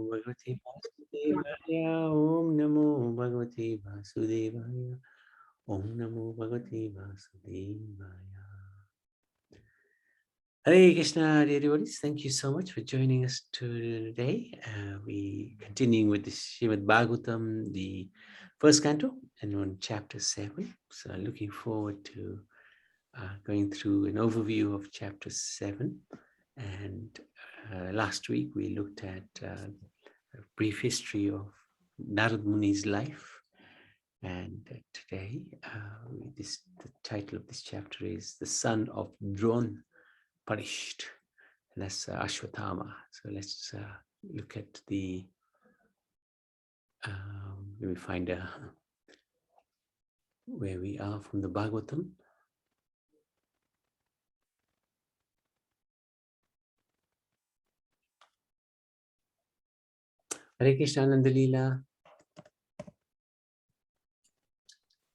Bhagavate Vasudevaya. Om Namo Bhagavate Vasudevaya. Om Namo Bhagavate Vasudevaya. Hare Krishna, dear devotees. Thank you so much for joining us today. We continuing with the Srimad Bhagavatam, the first canto, and on chapter 7. So looking forward to going through an overview of chapter 7. And last week we looked at a brief history of Narad Muni's life. And today, the title of this chapter is The Son of Drona Punished. And that's Ashwatthama. So let's look at the, let me find where we are from the Bhagavatam. Hare Krishna, Nandalila.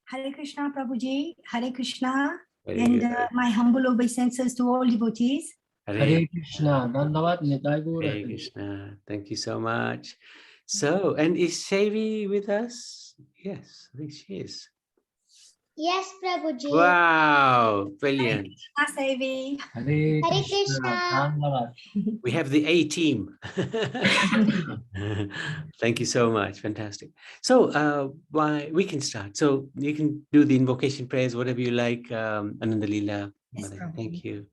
Hare Krishna, Prabhuji. Hare Krishna. Very and my humble obeisances to all devotees. Hare Krishna. Hare Krishna. Thank you so much. So, and is Sevi with us? Yes, I think she is. Yes, Prabhuji. Wow, brilliant. Hare Sevi. Hare Hare Krishna. Krishna. We have the A team. Thank you so much. Fantastic. So we can start. So you can do the invocation prayers, whatever you like, Anandalila. Yes, Thank you.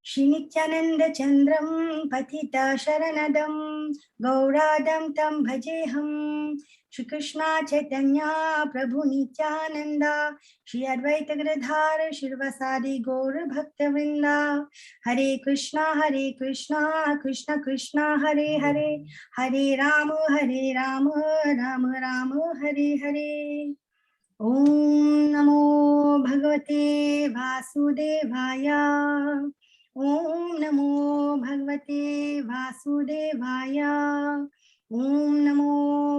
Shri Nityananda Chandram Patita Sharanadam Gauradam Tam Bhajeham Shri Krishna Chaitanya Prabhu Nityananda Shri Advaita Giridhara Shirvasadi Gaur Bhaktavrinda Hare Krishna Krishna Krishna Hare Hare Hare Rama Rama Rama Hare Hare. Om Namo Bhagavate Vasudevaya. Om Namo Bhagavate Vasudevaya. Om Namo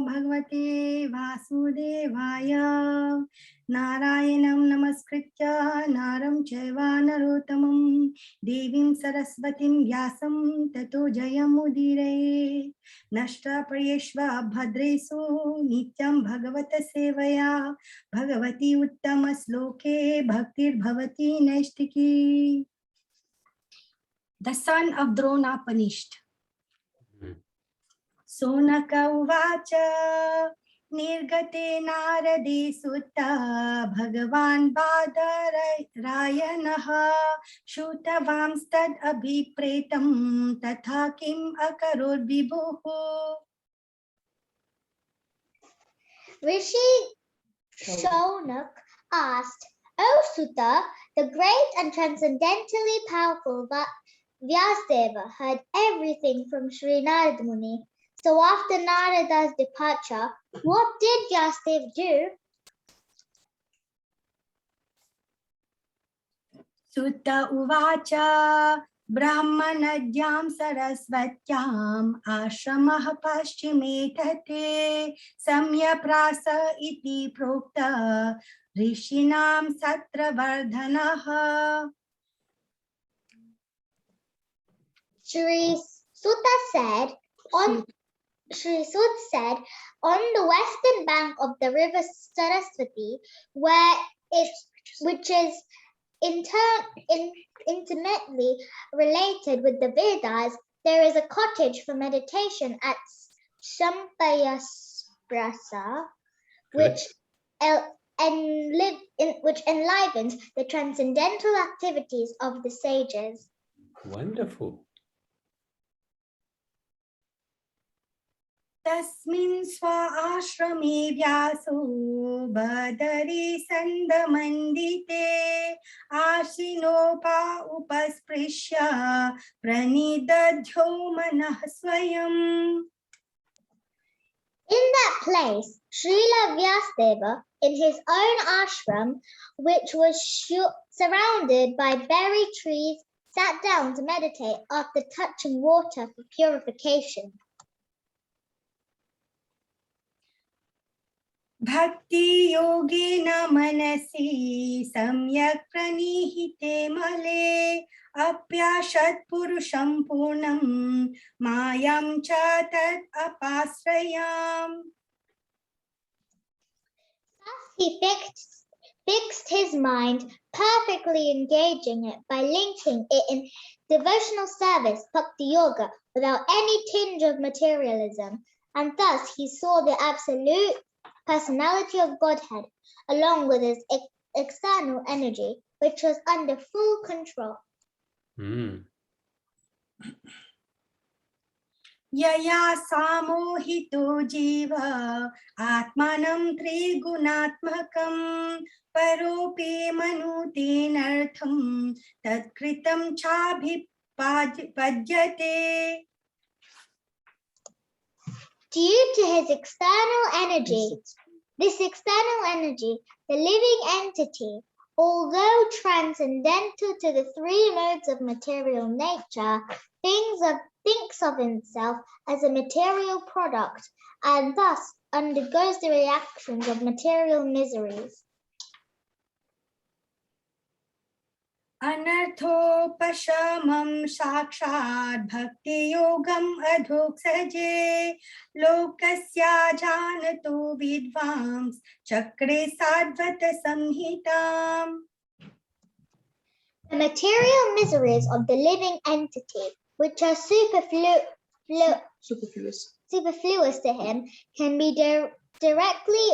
Bhagavate Vasudevaya. Narayanam Namaskritya Naram Chaiva Narottamam Devim Saraswatim Vyasam Tato Jayamudire Nashta Prayeshva Bhadresu Nityam Bhagavata Sevaya Bhagavati Uttama Sloke Bhaktir Bhavati Naistiki. The son of Drona punished. Sonaka uvacha nirgate narade sutta bhagavan badarayanaha shutavamstad abhipretam tatha kim akarod vibhuhu. Rishi Shaunak asked, O Sutta, the great and transcendently powerful Vyasadeva heard everything from Sri Narad Muni. So after Narada's departure, what did Vyasadeva do? Sutta uvacha Brahmanadyam sarasvatyam ashramah paschimetate samya prasa iti prokta rishinam satravardhanaha. Sri Sutta said, on the western bank of the river Saraswati, which is intimately related with the Vedas, there is a cottage for meditation at Sampayasprasa, which enlivens the transcendental activities of the sages. Wonderful. Tasmin swa ashrame vyaso badari sandamandite ashinopa upasprishya pranidadhyo manah swayam. In that place, Srila Vyasadeva, in his own ashram, which was surrounded by berry trees, sat down to meditate after touching water for purification. Bhakti yogena manasi samyak pranihite male apyashat purusham purnam mayam cha tat apasrayam. He fixed his mind, perfectly engaging it by linking it in devotional service, bhakti yoga, without any tinge of materialism. And thus he saw the absolute personality of Godhead, along with his external energy, which was under full control. Yaya samohito jiva atmanam trigunatmakam parope manutenartham tatkritam chabhipajyate. Due to his external energy, the living entity, although transcendental to the three modes of material nature, thinks of himself as a material product and thus undergoes the reactions of material miseries. Anarthopashamam sakshat bhakti yogam adhoksaje lokasya janato vidvams chakre sadvata samhitam. The material miseries of the living entity, which are superfluous to him, can be directly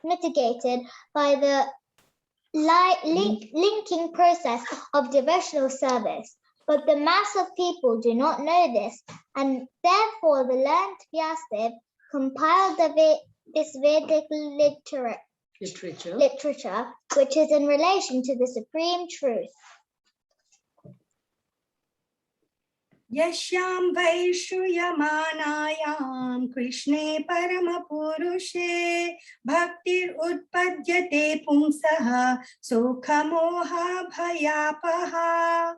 mitigated by the linking process of devotional service. But the mass of people do not know this, and therefore the learned Vyasadeva compiled this Vedic literature, which is in relation to the supreme truth. Yashyam vaishruyamanayam Krishne paramapurushe bhaktir utpadyate pumsaha sukhamoha bhayapaha.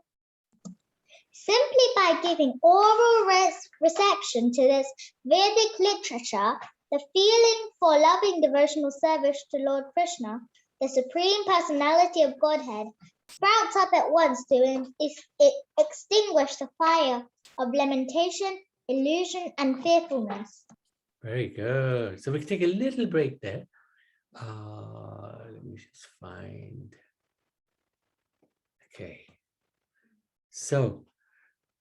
Simply by giving oral reception to this Vedic literature, the feeling for loving devotional service to Lord Krishna, the Supreme Personality of Godhead, sprouts up at once to extinguish the fire of lamentation, illusion, and fearfulness. Very good. So we can take a little break there. Let me just find. Okay. So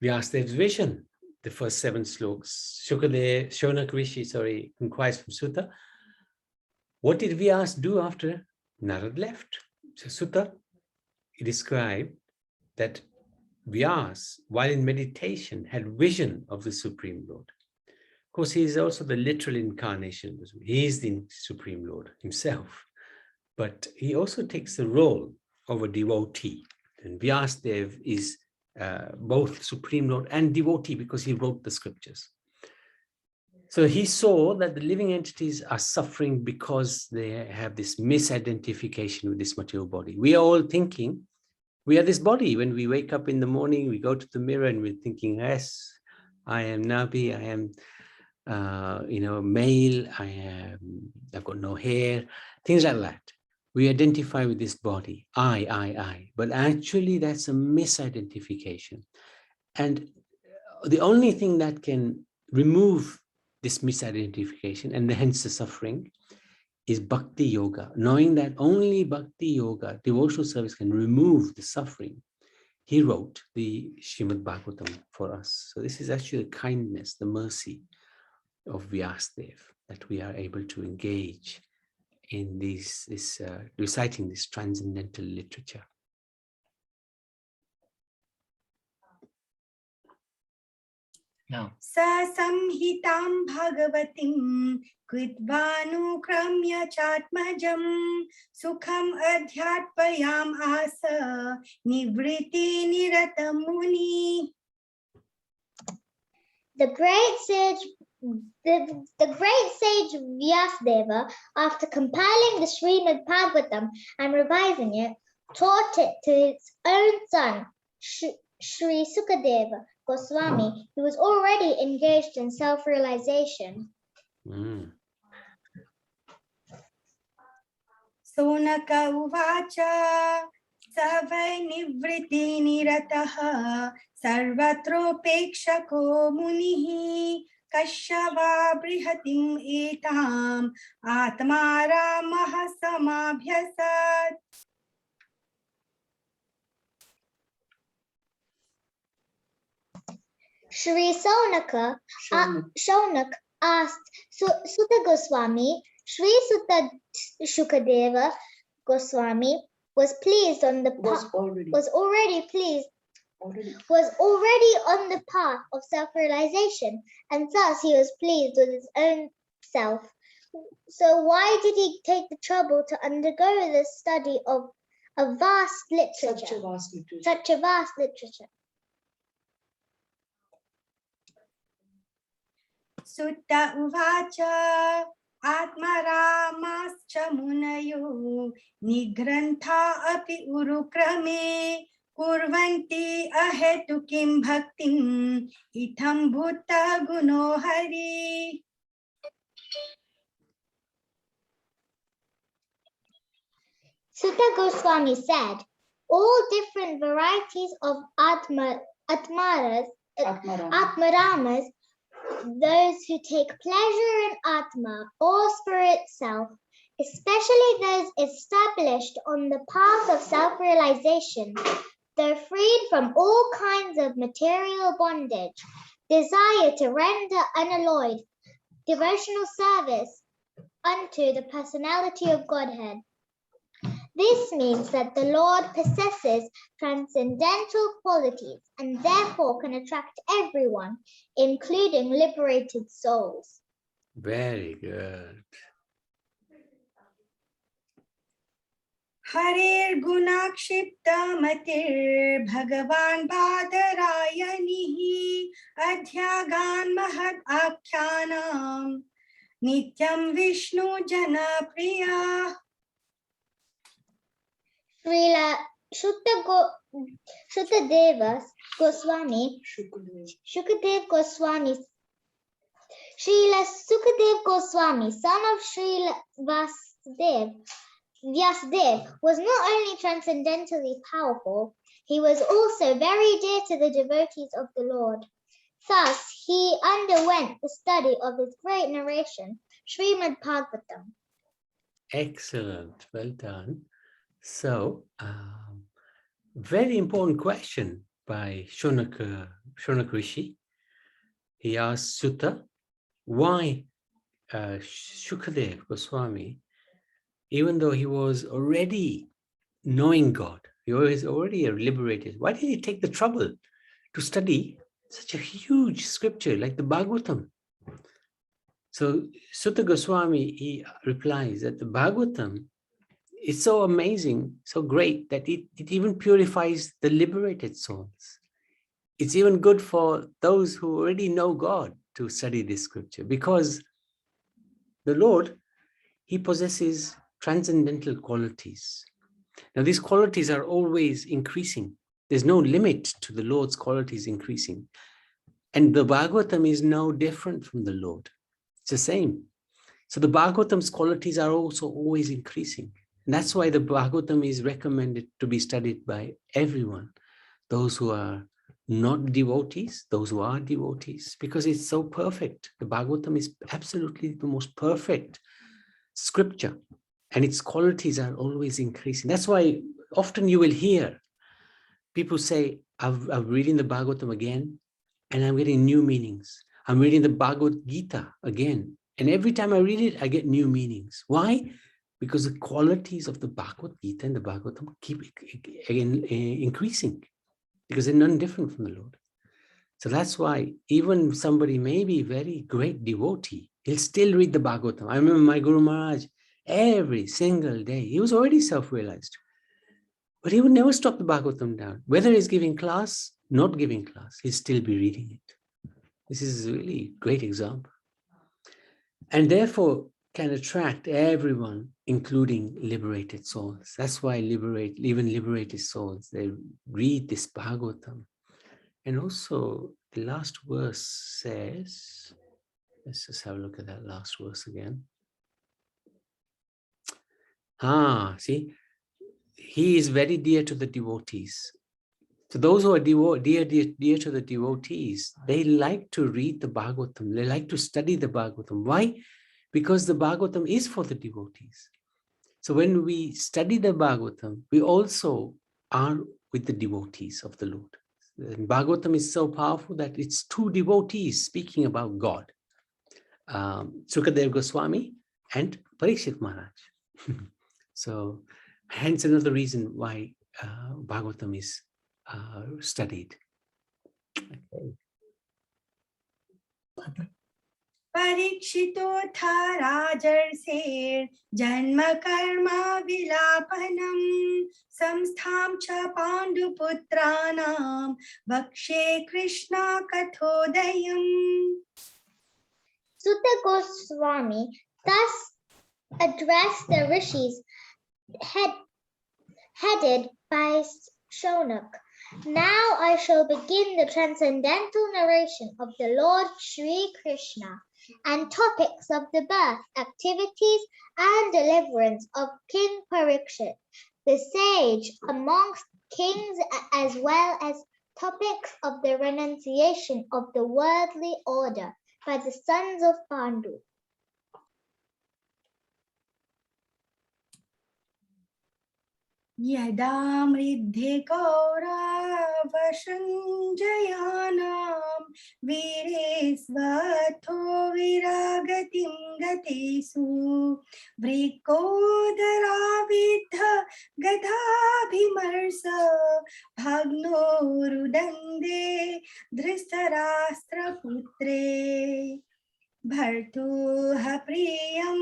Vyasadev's vision, the first 7 slokas. Shonak Rishi, inquires from Sutta. What did Vyas do after Narad left? So Sutta, he described that Vyas, while in meditation, had vision of the Supreme Lord. Of course, he is also the literal incarnation. He is the Supreme Lord himself. But he also takes the role of a devotee. And Vyasadeva is both Supreme Lord and devotee because he wrote the scriptures. So he saw that the living entities are suffering because they have this misidentification with this material body. We are all thinking we are this body. When we wake up in the morning, we go to the mirror and we're thinking, yes, I am Nabi, I am male, I've got no hair, things like that. We identify with this body, I. But actually, that's a misidentification. And the only thing that can remove this misidentification and hence the suffering is bhakti yoga. Knowing that only bhakti yoga, devotional service, can remove the suffering. He wrote the Srimad Bhagavatam for us. So this is actually the kindness, the mercy of Vyasadeva, that we are able to engage in reciting this transcendental literature. Now, Sa samhitam bhagavatim kritvanukramya chatmajam sukham adhyatpayam asa nivriti niratamuni. The great sage Vyasadeva, after compiling the Srimad Bhagavatam and revising it, taught it to his own son, Sri Sukadeva Goswami, who was already engaged in self-realization. Shaunak उवाच स वै निवृत्तिनिरतः सर्वत्रोपेक्षको मुनिः कश्यवा बृहतिम् एताम् आत्मा रामः समाभ्यसत्. Shri Shaunak asked Sutta Goswami. Shri Sutta Shukadeva Goswami was pleased on the was already on the path of self-realization, and thus he was pleased with his own self. So why did he take the trouble to undergo the study of a vast literature? Such a vast literature. Sutta uvacha Atmaramascha munayo Nigrantha api urukrame Kurvanti ahetukim bhaktim Itham bhutta guno hari. Sutta Goswami said, all different varieties of Atmaramas, those who take pleasure in Atma or spirit self, especially those established on the path of self-realization, though freed from all kinds of material bondage, desire to render unalloyed devotional service unto the personality of Godhead. This means that the Lord possesses transcendental qualities and therefore can attract everyone, including liberated souls. Very good. Harir gunakshipta matir Bhagavan Badarayanihi Adhyagan Mahad Akyanam Nityam Vishnu Jana Priya. Srila Shukadev Goswami, Srila Sukadev Goswami, son of Srila Vyasadev, was not only transcendentally powerful, he was also very dear to the devotees of the Lord. Thus, he underwent the study of his great narration, Srimad Bhagavatam. Excellent. Well done. So, very important question by Shonak Rishi. He asked Sutta, why Shukadev Goswami, even though he was already knowing God, he was already liberated, why did he take the trouble to study such a huge scripture like the Bhagavatam? So Sutta Goswami, he replies that the Bhagavatam is so amazing, so great, that it even purifies the liberated souls. It's even good for those who already know God to study this scripture, because the Lord, he possesses transcendental qualities. Now, these qualities are always increasing. There's no limit to the Lord's qualities increasing. And the Bhagavatam is no different from the Lord. It's the same. So the Bhagavatam's qualities are also always increasing. And that's why the Bhagavatam is recommended to be studied by everyone, those who are not devotees, those who are devotees, because it's so perfect. The Bhagavatam is absolutely the most perfect scripture, and its qualities are always increasing. That's why often you will hear people say, I'm reading the Bhagavatam again, and I'm getting new meanings. I'm reading the Bhagavad Gita again, and every time I read it, I get new meanings. Why? Because the qualities of the Bhagavad Gita and the Bhagavatam keep increasing, because they're none different from the Lord. So that's why even somebody may be very great devotee, he'll still read the Bhagavatam. I remember my Guru Maharaj, every single day, he was already self-realized, but he would never stop the Bhagavatam down. Whether he's giving class, not giving class, he'll still be reading it. This is a really great example. And therefore can attract everyone, including liberated souls. That's why even liberated souls, they read this Bhagavatam. And also the last verse says, let's just have a look at that last verse again. See, he is very dear to the devotees. So those who are dear to the devotees, they like to read the Bhagavatam. They like to study the Bhagavatam. Why? Because the Bhagavatam is for the devotees. So when we study the Bhagavatam, we also are with the devotees of the Lord. And Bhagavatam is so powerful that it's two devotees speaking about God. Sukadev Goswami and Parikshit Maharaj. So hence another reason why Bhagavatam is studied. Okay. Parikshito tha rajarser janma karma vilapanam samstham cha panduputranam vakshe Krishna kathodayam. Sutta Goswami thus addressed the rishis headed by Shonak. Now I shall begin the transcendental narration of the Lord Sri Krishna and topics of the birth, activities, and deliverance of King Parikshit, the sage amongst kings, as well as topics of the renunciation of the worldly order by the sons of Pandu. Yada mridhe kauravashanjayanam viresvatho viragatim gatesu vrikodara vidha gadhabhimarsa bhagno rudande dhristarastra putre Bhartuha priyam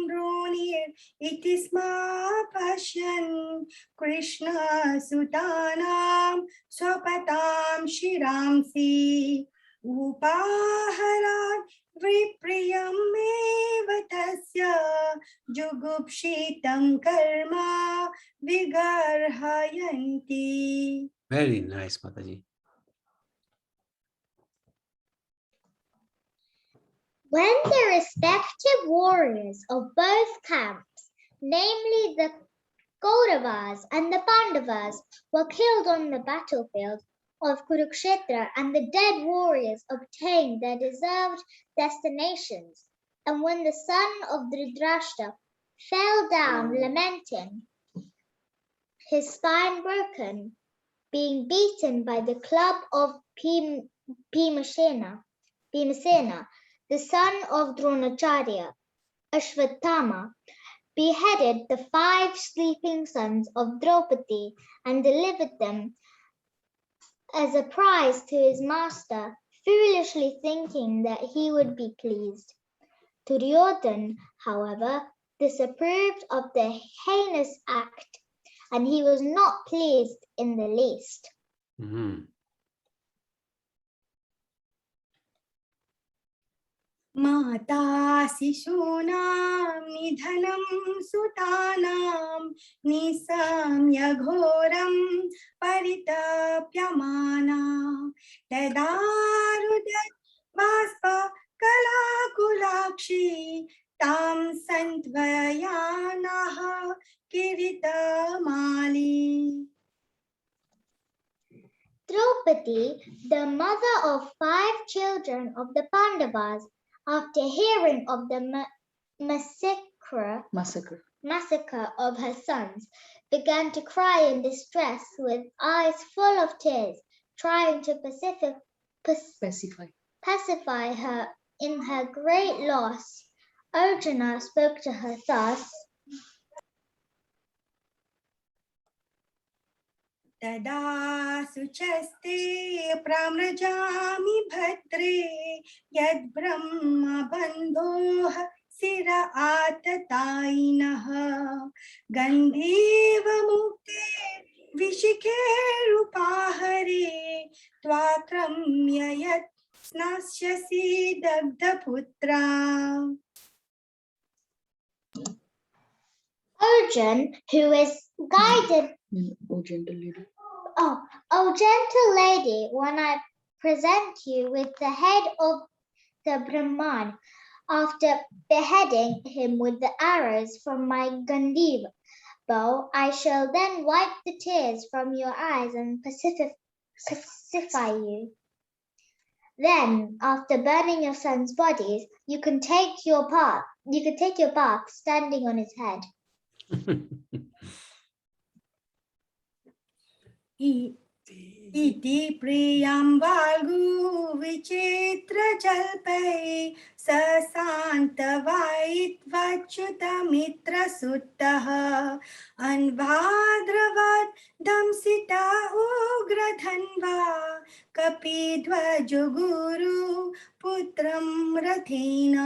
ronir itisma pasyan Krishna sutanam swapatam shiramsi upaharan vipriyam evatasya jugupshitam karma vigarhayanti. Very nice, Mataji. When the respective warriors of both camps, namely the Kauravas and the Pandavas, were killed on the battlefield of Kurukshetra, and the dead warriors obtained their deserved destinations, and when the son of Dhritarashtra fell down lamenting, his spine broken, being beaten by the club of Bhimasena, the son of Dronacharya, Ashwatthama, beheaded the 5 sleeping sons of Draupadi and delivered them as a prize to his master, foolishly thinking that he would be pleased. Duryodhana, however, disapproved of the heinous act, and he was not pleased in the least. Mata sishunam nidhanam sutanam nisamya ghoram paritapyamana tadarudat vaspa kalakulakshi tam santvayanaha kiritamali. Draupadi, the mother of 5 children of the Pandavas, after hearing of the massacre of her sons, began to cry in distress with eyes full of tears, trying to pacify her in her great loss. Arjuna spoke to her thus. Tada suchaste pramrajami bhadre yad brahma bandhoha sira atatainaha gandhiva mukte vishike rupahare tvakramya yat snasyasi dagdhaputra. Arjun, who is guided. Oh, gentle lady, when I present you with the head of the Brahman, after beheading him with the arrows from my Gandiva, bow, I shall then wipe the tears from your eyes and pacify you. Then, after burning your sons' bodies, you can take your bath standing on his head. इति प्रियं वाल्गु विचित्र जल्पै सशान्तवायित्वच्युतमित्रसुतः अन्वाद्रवद् दंसिता उग्रधन्वा कपिध्वजगुरु पुत्रं रथेन.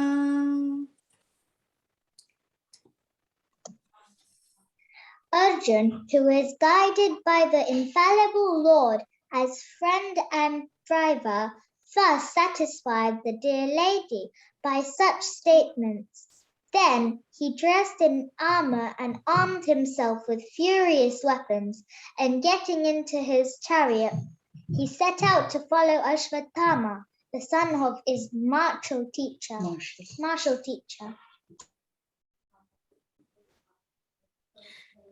Arjun, who is guided by the infallible Lord as friend and driver, thus satisfied the dear lady by such statements. Then he dressed in armor and armed himself with furious weapons, and getting into his chariot, he set out to follow Ashwatthama, the son of his martial teacher.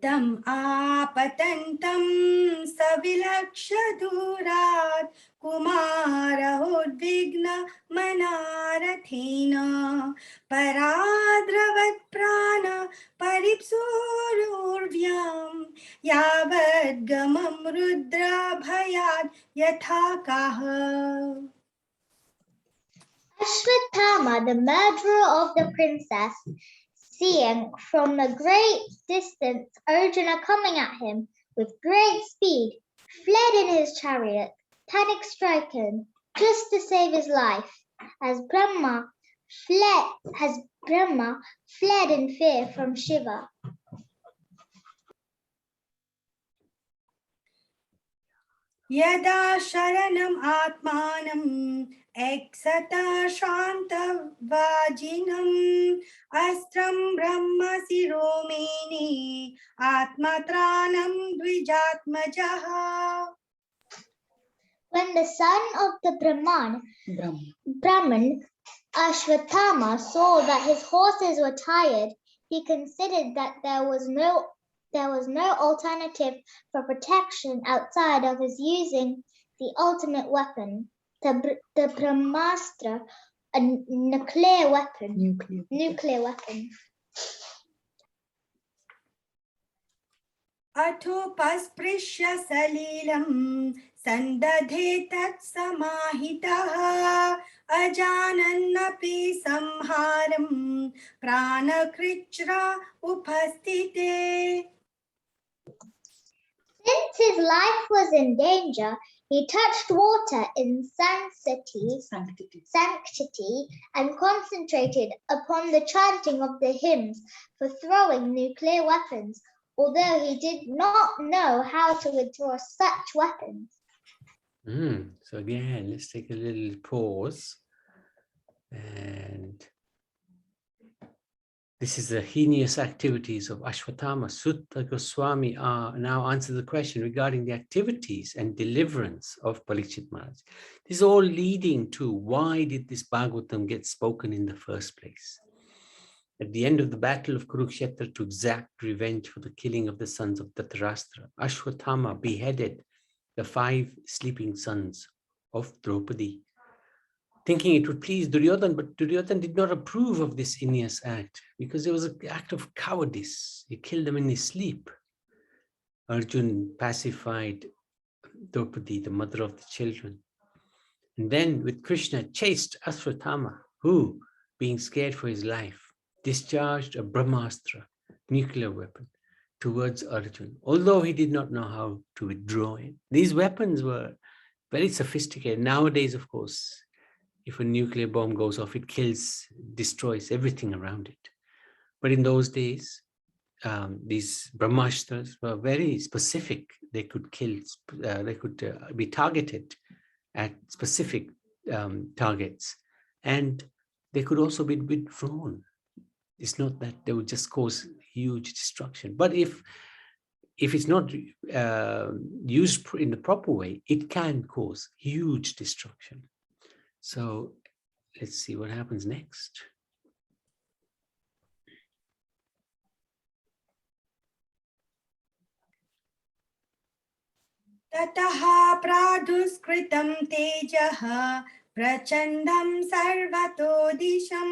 तम् आपतन्तं सविलक्ष्य दूरात् कुमारोद्विग्न मनारथेन पराद्रवत् प्राण परिप्सुरूर्व्यां यावद्गमं रुद्रभयात् यथा काः. Ashwatthama, the murderer of the princess, seeing from a great distance Arjuna coming at him with great speed, fled in his chariot, panic-stricken, just to save his life, as Brahma fled in fear from Shiva. यदा शरणम् आत्मानम् एक्सता शान्तवाजिनम् अस्त्रं ब्रह्म शिरोमेनि आत्मत्राणं द्विजात्मजः. When the son of the Brahman, Ashwatthama, saw that his horses were tired, he considered that there was no alternative for protection outside of his using the ultimate weapon, the Brahmastra, a nuclear weapon. अथोपस्पृश्य सलीलं सन्दधे तत्समाहितः अजानन्नपि संहारं प्राणकृच्छ्र उपस्थिते. Since his life was in danger, he touched water in sanctity and concentrated upon the chanting of the hymns for throwing nuclear weapons, although he did not know how to withdraw such weapons. So again, let's take a little pause. And this is the heinous activities of Ashwatthama. Sutta Goswami now answer the question regarding the activities and deliverance of Parikshit Maharaj. This is all leading to why did this Bhagavatam get spoken in the first place? At the end of the battle of Kurukshetra, to exact revenge for the killing of the sons of Dhritarashtra, Ashwatthama beheaded the 5 sleeping sons of Draupadi, thinking it would please Duryodhana, but Duryodhana did not approve of this heinous act because it was an act of cowardice. He killed them in his sleep. Arjuna pacified Draupadi, the mother of the children. And then with Krishna chased Ashwatthama, who, being scared for his life, discharged a Brahmastra, nuclear weapon, towards Arjuna, although he did not know how to withdraw it. These weapons were very sophisticated. Nowadays, of course, if a nuclear bomb goes off, it kills, destroys everything around it. But in those days, these Brahmastras were very specific. They could kill, they could be targeted at specific targets. And they could also be withdrawn. It's not that they would just cause huge destruction. But if it's not used in the proper way, it can cause huge destruction. So let's see what happens next. ततः प्रादुष्कृतं तेजः प्रचण्डं सर्वतो दिशं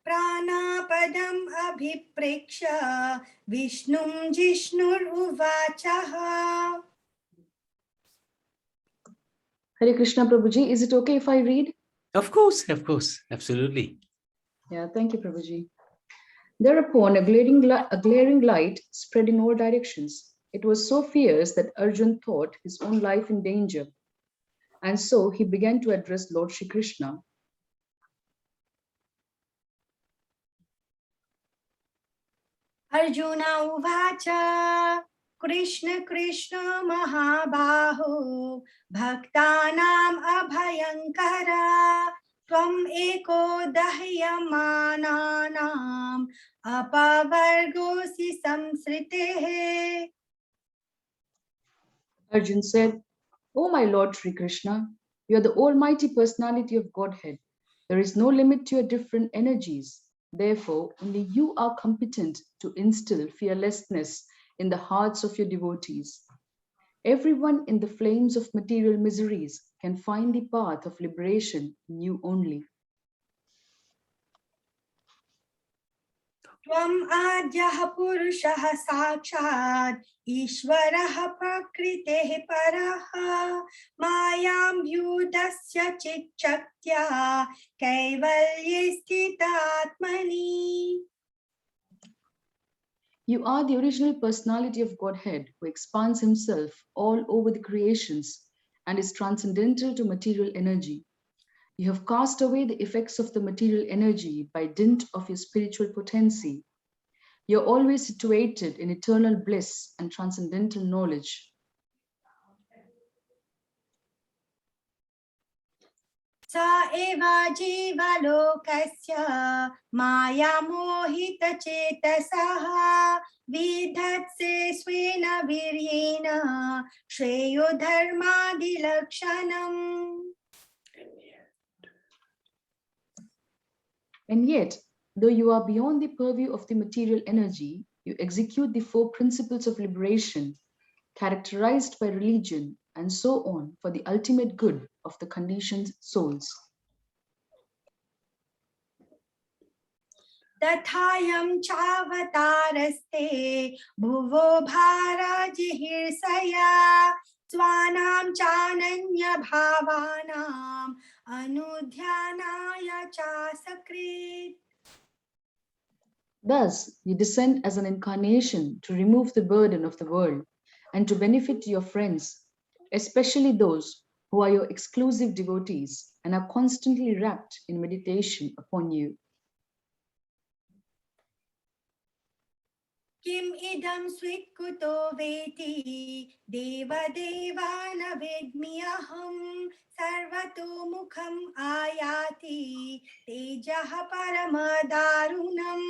प्राणापदम् अभिप्रेक्ष्य विष्णुं जिष्णुरुवाचः. Hare Krishna Prabhuji, is it okay if I read? Of course, absolutely. Yeah, thank you, Prabhuji. Thereupon, a glaring light spread in all directions. It was so fierce that Arjun thought his own life in danger. And so he began to address Lord Shri Krishna. Arjun उवाच कृष्ण कृष्ण महाबाहो भक्तानाम् अभयङ्कर त्वम् एको दह्यमानानाम् अपवर्गोऽसि संसृतेः. Arjun said, "O my Lord Shri Krishna, you are the almighty personality of Godhead. There is no limit to your different energies. Therefore, only you are competent to instill fearlessness in the hearts of your devotees. Everyone in the flames of material miseries can find the path of liberation in you only." त्वम् आद्यः पुरुषः साक्षात् ईश्वरः प्रकृतेः परः मायां व्यूतस्य चिच्चक्त्या कैवल्ये स्थितात्मनि. You are the original personality of Godhead who expands himself all over the creations and is transcendental to material energy. You have cast away the effects of the material energy by dint of your spiritual potency. You are always situated in eternal bliss and transcendental knowledge. स एव जीवलोकस्य मायामोहितचेतसः विधत्से स्वेन वीर्येण श्रेयो धर्मादिलक्षणम्. And yet, though you are beyond the purview of the material energy, you execute the four principles of liberation, characterized by religion, and so on for the ultimate good of the conditioned souls. तथायं चावतारस्ते भुवो भारजिहीर्षया स्वानां चानन्यभावानाम् अनुध्यानाय चासकृत्. Thus, you descend as an incarnation to remove the burden of the world and to benefit your friends, especially those who are your exclusive devotees and are constantly wrapped in meditation upon you. किम् इदं स्विक्कुतो वेति देवदेवा न वेद्मि अहं सर्वतो मुखम् आयाति तेजः परमदारुणम्.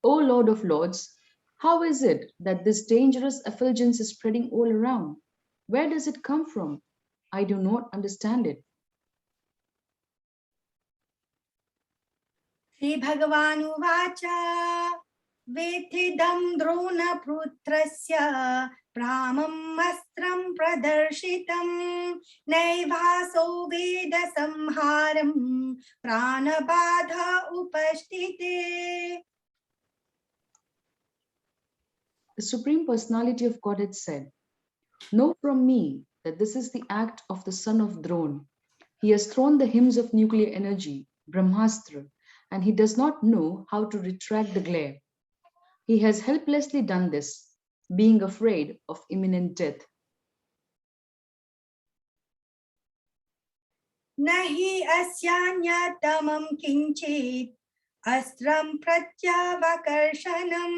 O Lord of Lords, how is it that this dangerous effulgence is spreading all around? Where does it come from? I do not understand it. श्रीभगवान् उवाच वेत्थिदं द्रोणपुत्रस्य प्रामम् अस्त्रं प्रदर्शितं नैवासो वेद संहारं प्राणबाधा उपस्थिते. The Supreme Personality of Godhead said, "Know from me that this is the act of the son of Drona. He has thrown the hymns of nuclear energy, Brahmastra, and he does not know how to retract the glare. He has helplessly done this, being afraid of imminent death." नहि अस्यान्यतमं किञ्चित् अस्त्रं प्रत्यावकर्षणं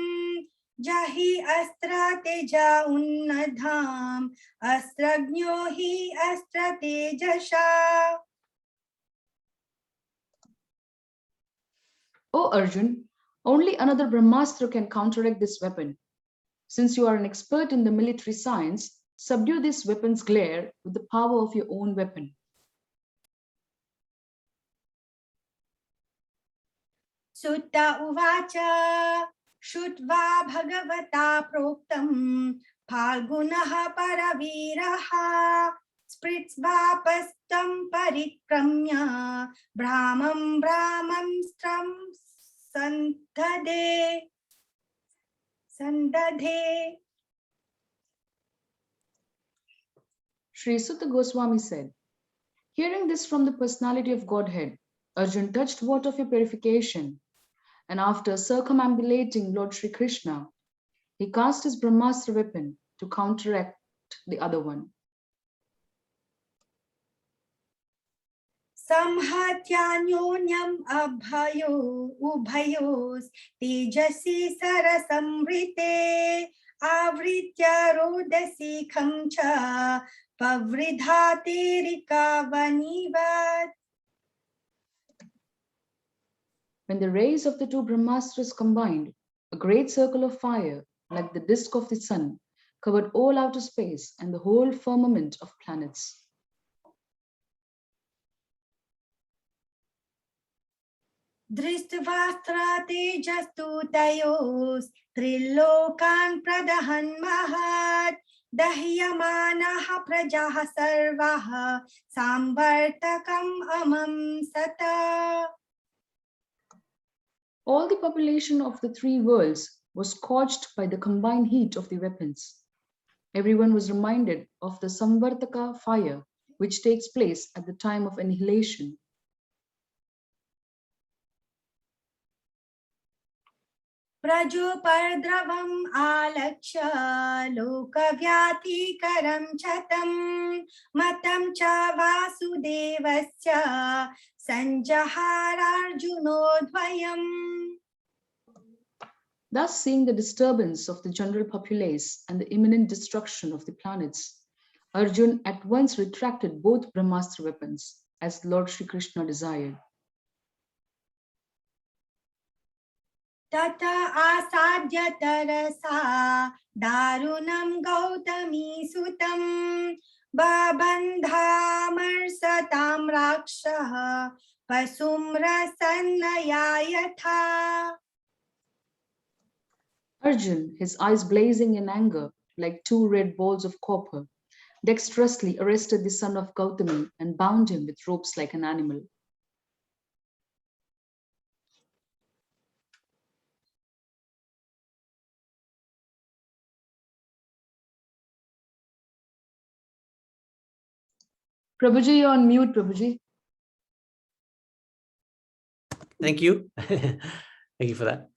जहि अस्त्र तेजा उन्नधाम अस्त्रज्ञो हि अस्त्र तेजसा. O Arjun, only another Brahmastra can counteract this weapon. Since you are an expert in the military science, subdue this weapon's glare with the power of your own weapon. Sutta uvacha श्रुत्वा भगवता प्रोक्तं फाल्गुनः परवीरः स्पृष्ट्वापस्तं परिक्रम्य भ्रामं स्त्रं सन्दधे. Sri Sutta Goswami said, hearing this from the personality of Godhead, Arjun touched water for purification, and after circumambulating Lord Sri Krishna, he cast his Brahmastra weapon to counteract the other one. संहत्यान्योन्यम् उभयोस् तेजसि सरसंवृते आवृत्य रोदसी खं च पवृधातेरिकावनिवत्. When the rays of the two Brahmastras combined, a great circle of fire, like the disk of the sun, covered all outer space and the whole firmament of planets. दृष्ट्वास्त्र तेजस्तु तयोस् त्रिलोकान् प्रदहन् महत् दह्यमानः प्रजाः सर्वाः सांवर्तकम् अमं सत. All the population of the three worlds was scorched by the combined heat of the weapons. Everyone was reminded of the Samvartaka fire, which takes place at the time of annihilation. प्रजोपर्द्रवम् आलक्ष्य लोकव्याधिकरं च तं मतं च वासुदेवस्य संजहारार्जुनोद्वयम्. Thus, seeing the disturbance of the general populace and the imminent destruction of the planets, Arjun at once retracted both Brahmastra weapons, as Lord Sri Krishna desired. तथा आसाद्य तरसा दारुणं गौतमी सुतं बबन्धामर्षतां राक्षः पशुं रसन्नया यथा. Arjun, his eyes blazing in anger like two red balls of copper, dexterously arrested the son of Gautami and bound him with ropes like an animal. Prabhuji, you're on mute, Prabhuji. Thank you. Thank you for that.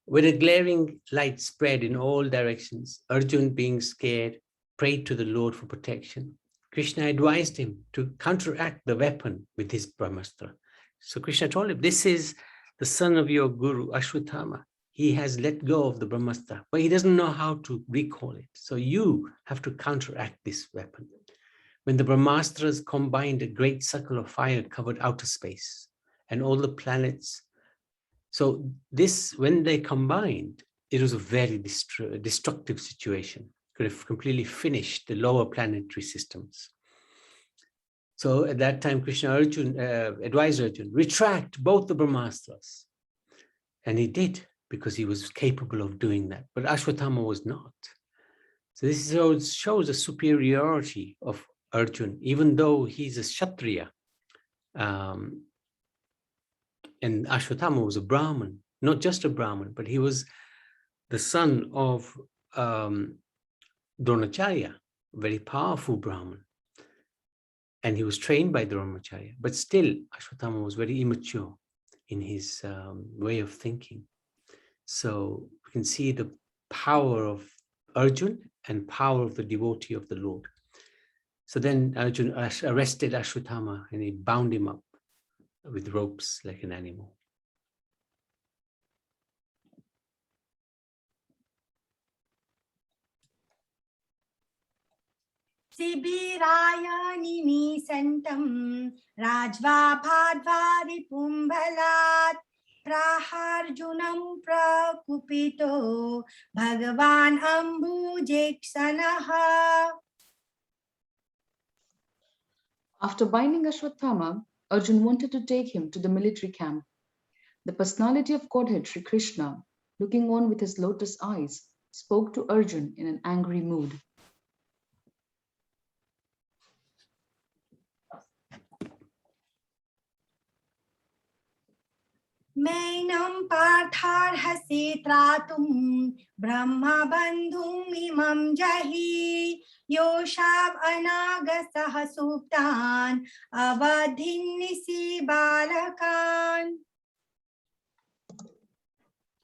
When a glaring light spread in all directions, Arjun, being scared, prayed to the Lord for protection. Krishna advised him to counteract the weapon with his Brahmastra. So Krishna told him, this is the son of your guru, Ashwatthama. He has let go of the Brahmastra, but he doesn't know how to recall it. So you have to counteract this weapon. When the Brahmastras combined, a great circle of fire covered outer space and all the planets. So this, when they combined, it was a very destructive situation. Could have completely finished the lower planetary systems. So at that time, Krishna advised Arjun, retract both the Brahmastras. And he did, because he was capable of doing that. But Ashwatthama was not. So this shows a superiority of Arjun, even though he's a Kshatriya. And Ashwatthama was a Brahmin, not just a Brahmin, but he was the son of Dronacharya, a very powerful Brahmin. And he was trained by Dronacharya, but still Ashwatthama was very immature in his way of thinking. So we can see the power of Arjun and power of the devotee of the Lord. So then Arjun arrested Ashwatthama and he bound him up with ropes like an animal. शिबिराय निमीसन्तं राज्वाभाद्वारिपुम्बलात् प्राहार्जुनं प्रकुपितो भगवान् अम्बुजेक्षणः. After binding Ashwatthama, Arjun wanted to take him to the military camp. The personality of Godhead, Sri Krishna, looking on with his lotus eyes, spoke to Arjun in an angry mood. मैनं पार्थार्हसि त्रातुं ब्रह्मबन्धुम् इमं जहि योषाव अनागसः सुप्तान् अवधिन्निसि बालकान्.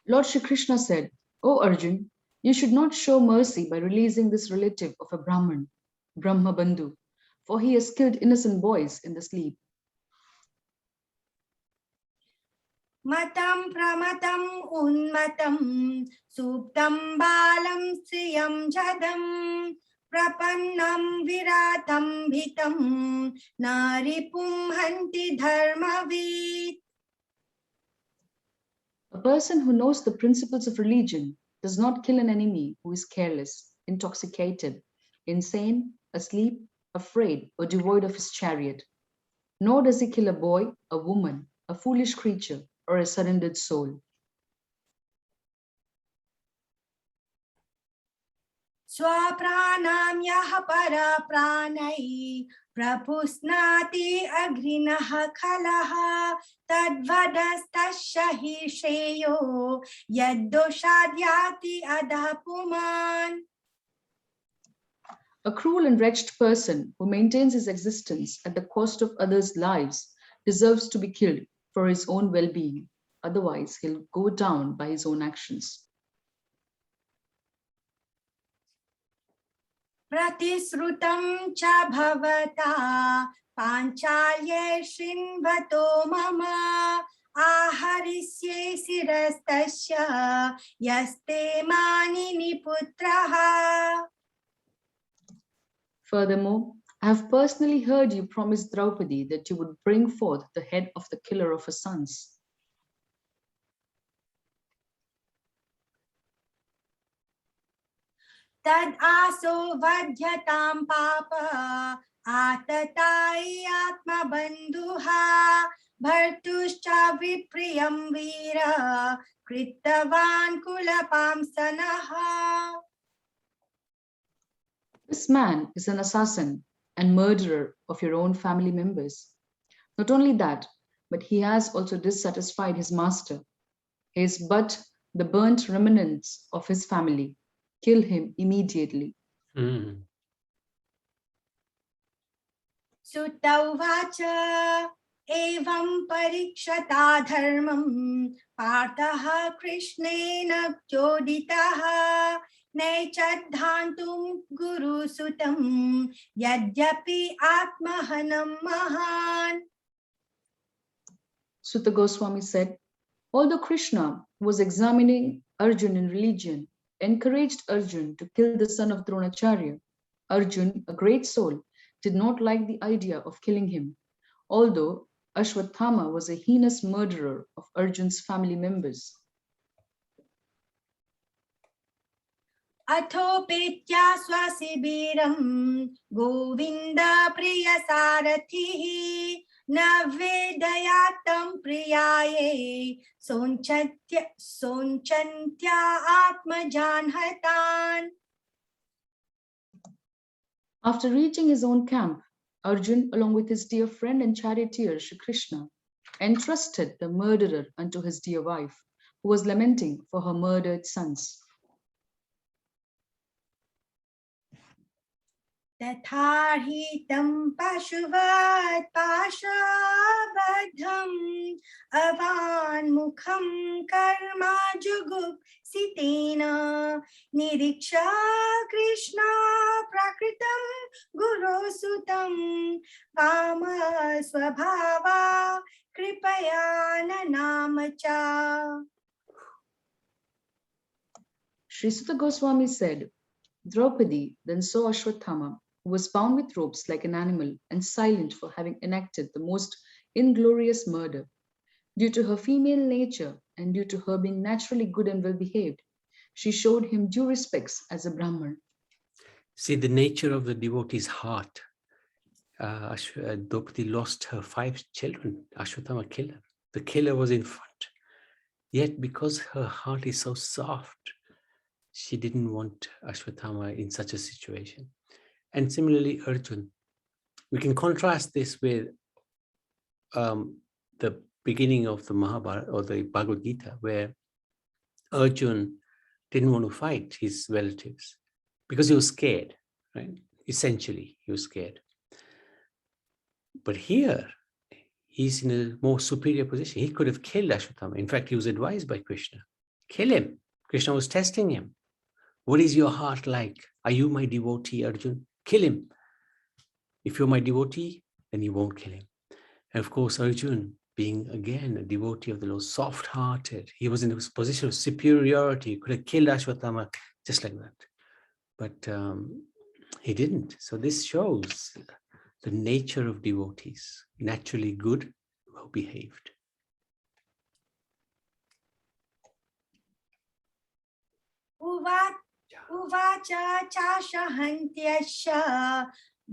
Lord Shri Krishna said, O Arjun, you should not show mercy by releasing this relative of a Brahman, Brahma Bandhu, for he has killed innocent boys in the sleep. मतं प्रमतं उन्मतं सुप्तं बालं श्रियं जदं प्रपन्नं विरातं भितं नारिपुं हन्ति धर्मवीत्. A person who knows the principles of religion does not kill an enemy who is careless, intoxicated, insane, asleep, afraid, or devoid of his chariot. Nor does he kill a boy, a woman, a foolish creature, or a surrendered soul. स्वप्राणां यः परप्राणै प्रपुस्नाति अग्निनः खलः तद्वदस्तस्य हि श्रेयो यद्दोषाद्याति अधः पुमान्. A cruel and wretched person who maintains his existence at the cost of others' lives deserves to be killed for his own well-being. Otherwise, he'll go down by his own actions. प्रतिश्रुतं च भवता पाञ्चाल्ये शृण्वतो मम आहरिष्ये शिरस्तस्य यस्ते मानिनि पुत्रः. Furthermore, I have personally heard you promise Draupadi that you would bring forth the head of the killer of her sons. तद् आसो वध्यतां पाप आततायि आत्मबन्धुः भर्तुश्च विप्रियं वीर कृतवान् कुलपांसनः. This man is an assassin and murderer of your own family members. Not only that, but he has also dissatisfied his master. He is but the burnt remnants of his family. Kill him immediately. सुतौ उवाच एवं परीक्षता धर्मं पार्थः कृष्णेन चोदितः नैच्छद्धान्तुं गुरुसुतं यद्यपि आत्महनं महान्. Sutta Goswami said, although Krishna was examining Arjun in religion, encouraged Arjun to kill the son of Dronacharya, Arjun, a great soul, did not like the idea of killing him, although Ashwatthama was a heinous murderer of Arjun's family members. अथोपेत्या स्वशिबिरं Govind प्रियसारथिः न वेदयातं प्रियाये सोञ्चन्त्या आत्मजान् हतान्. After reaching his own camp, Arjun, along with his dear friend and charioteer Shri Krishna, entrusted the murderer unto his dear wife, who was lamenting for her murdered sons. तथार्हितं पशुवत् पाशबद्धम् अवान्मुखं Karma जुगुप्सितेन निरीक्षा Krishna प्रकृतं गुरोसुतं कामस्वभावा कृपया ननाम च. Sri Sutta Goswami said, Draupadi then saw Ashwatthama, who was bound with ropes like an animal and silent for having enacted the most inglorious murder. Due to her female nature and due to her being naturally good and well-behaved, she showed him due respects as a Brahman. See the nature of the devotee's heart. Draupadi lost her 5 children. Ashwatthama killed her. The killer was in front. Yet because her heart is so soft, she didn't want Ashwatthama in such a situation. And similarly, Arjun. We can contrast this with the beginning of the Mahabharata or the Bhagavad Gita, where Arjun didn't want to fight his relatives because he was scared, right? Essentially, he was scared. But here, he's in a more superior position. He could have killed Ashwatthama. In fact, he was advised by Krishna, kill him. Krishna was testing him. What is your heart like? Are you my devotee, Arjun? Kill him. If you're my devotee, then you won't kill him. And of course, Arjun, being again a devotee of the Lord, soft-hearted, he was in a position of superiority. He could have killed Ashwatthama just like that. But he didn't. So this shows the nature of devotees, naturally good, well behaved. Uvacha chashahantyasya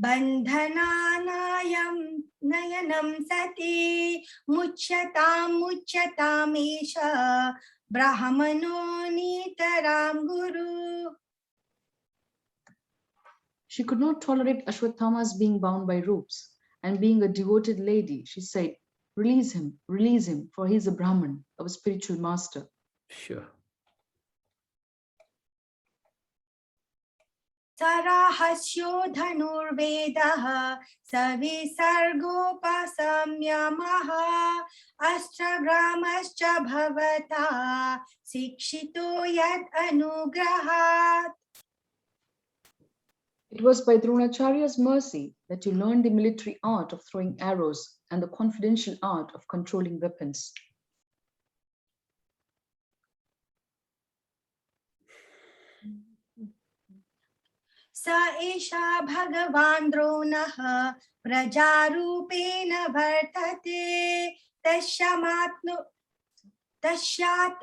bandhananayam nayanam sati mucyatamesha brahmano nitaram guru. She could not tolerate Ashwatthama's being bound by ropes, and being a devoted lady, she said, release him, for he is a Brahman, our spiritual master. Sure. Sarahasyo dhanurvedah savisargopasamyamaha ashtagramascha bhavata sikshito yad anugrahat. It was by Dronacharya's mercy that you learned the military art of throwing arrows and the confidential art of controlling weapons. Sa esha bhagavan dronah prajarupena vartate tashyat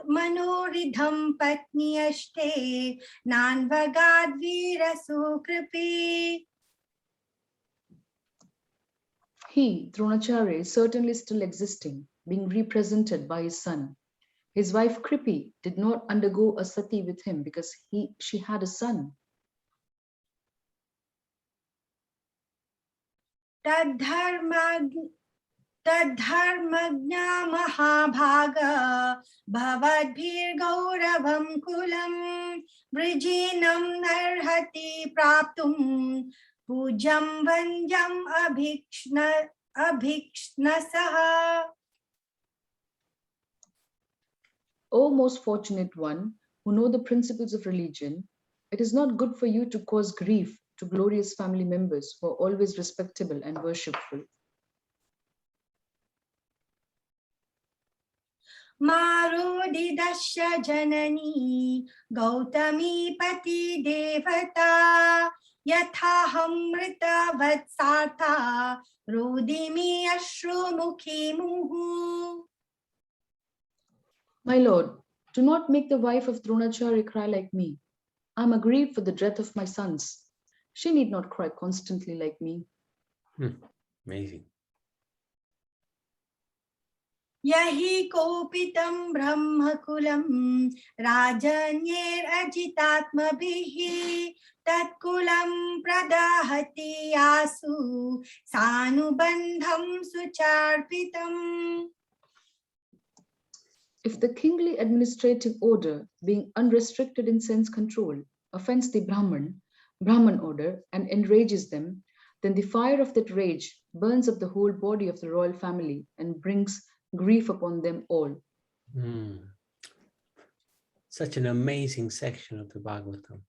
manoridham patniyashte nanvagad virasukripi. He, Dronacharya, is certainly still existing, being represented by his son. His wife Kripi did not undergo a sati with him because she had a son. Tadharmagna mahabhaga bhavadbhir gauravam kulam vrijinam narhati praptum pujam vanjam abhikshnasaha. O most fortunate one, who know the principles of religion, it is not good for you to cause grief to glorious family members who are always respectable and worshipful. Marudidasya janani Gautami pati devata Yathahamrita vatsartha Rudimi ashrumukhi muhu. My lord, do not make the wife of Dronacharya cry like me. I am aggrieved for the death of my sons. She need not cry constantly like me. Amazing. Yahi kopitam brahmakulam Rajanyer ajitatmabhihi Tatkulam pradahati asu Sanubandham sucharpitam. If the kingly administrative order, being unrestricted in sense control, offends the Brahman order and enrages them, then the fire of that rage burns up the whole body of the royal family and brings grief upon them all. Such an amazing section of the Bhagavatam.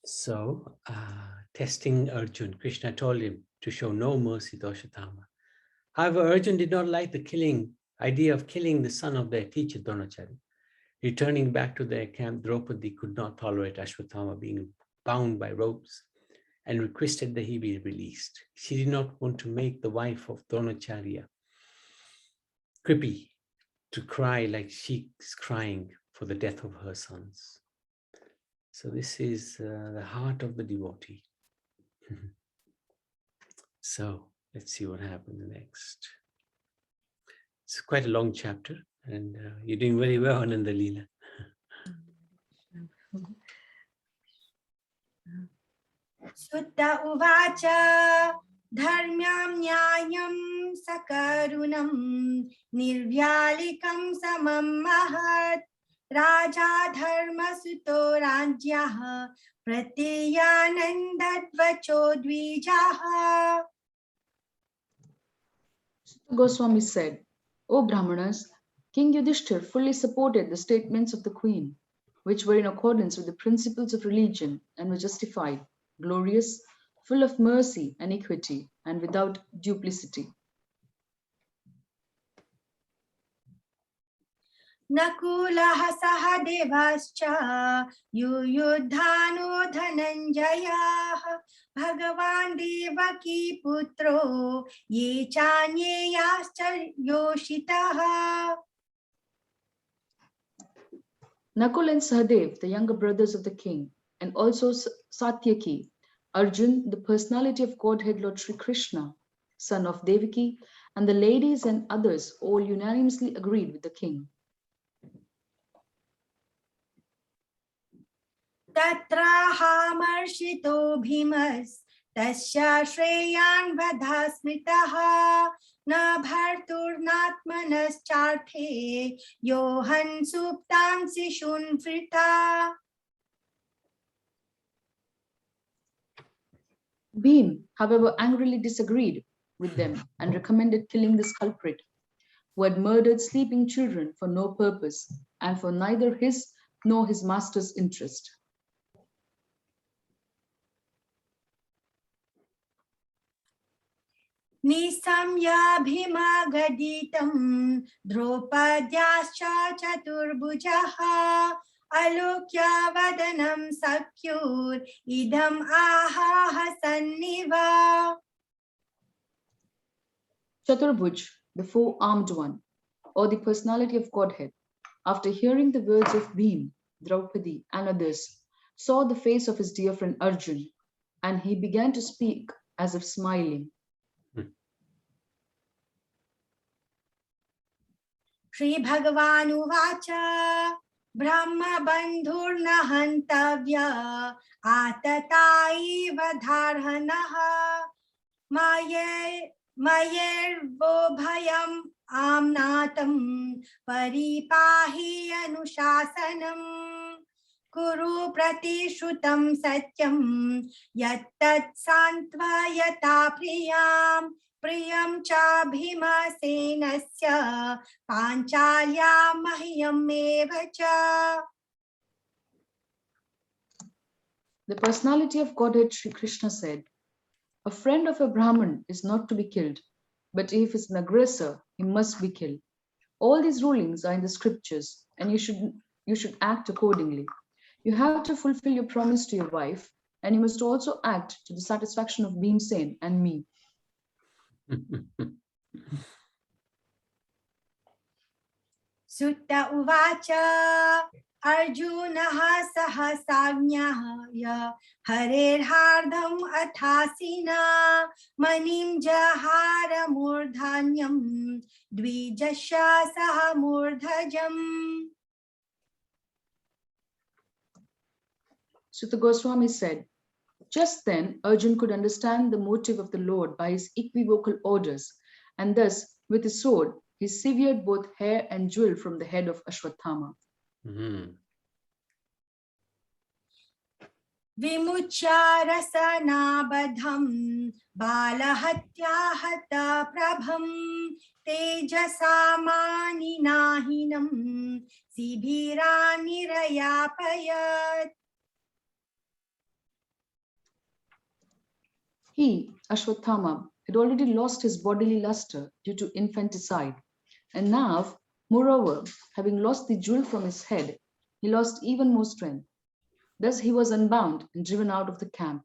So, testing Arjun, Krishna told him to show no mercy to Ashwatthama. However, Arjun did not like the idea of killing the son of their teacher, Dronacharya. Returning back to their camp, Draupadi could not tolerate Ashwatthama being bound by ropes and requested that he be released. She did not want to make the wife of Dronacharya, Kripi, to cry like she is crying for the death of her sons. So this is the heart of the devotee. So let's see what happens next. It's quite a long chapter, and you're doing very well, Ananda Leela. Sutta uvacha dharmyam nyayam sakarunam nirvyalikam samam mahat raja dharma suto rajyah pratyanandadvacho dvijaha. Goswami said, O Brahmanas, King Yudhishthir fully supported the statements of the queen, which were in accordance with the principles of religion and were justified, glorious, full of mercy and equity, and without duplicity. Nakulaha sahadevascha yuyudhano dhananjayah bhagavan devaki putro ye chanyeyascha yoshitaha. Nakul and Sahadev, the younger brothers of the king, and also Satyaki, Arjun, the personality of Godhead Lord Sri Krishna, son of Devaki, and the ladies and others all unanimously agreed with the king. Tatra hamarshito bhimas tasya shreyan vadhasmitaha na bharturnatmanas charthe yohan suptam sishunvrita. Bhim, however, angrily disagreed with them and recommended killing this culprit, who had murdered sleeping children for no purpose and for neither his nor his master's interest. Nisamya bhimagaditam dropadyascha chaturbujaha alokya vadanam sakyur idam aha sanniva. Chaturbuj, the four-armed one, or the personality of Godhead, after hearing the words of Bhim, Draupadi, and others, saw the face of his dear friend Arjun, and he began to speak as if smiling. Shri Bhagavan uvacha Brahma bandhurna hantavya atatai vadharhanaha mayervo bhayam amnatam paripahi anushasanam kuru pratishutam satyam yattat santvayata priyam priyam cha bhimasenasya panchalya mahyam evacha. The personality of Godhead Sri Krishna said, a friend of a Brahman is not to be killed, but if he is an aggressor, he must be killed. All these rulings are in the scriptures, and you should act accordingly. You have to fulfill your promise to your wife, and you must also act to the satisfaction of Bhimsen and me. Sutta uvacha Arjunaha sahasagnyaya harirhardham athasina manim jahara murdhanyam dvijasha saha murdhajam. Sutta Goswami said, just then Arjun could understand the motive of the Lord by his equivocal orders, and thus with his sword he severed both hair and jewel from the head of Ashwatthama. Vimucha rasanabadham balahatyahata prabham tejasama nahinam sibhira nirayapayat. He, Ashwatthama, had already lost his bodily luster due to infanticide, and now, moreover, having lost the jewel from his head, he lost even more strength. Thus he was unbound and driven out of the camp.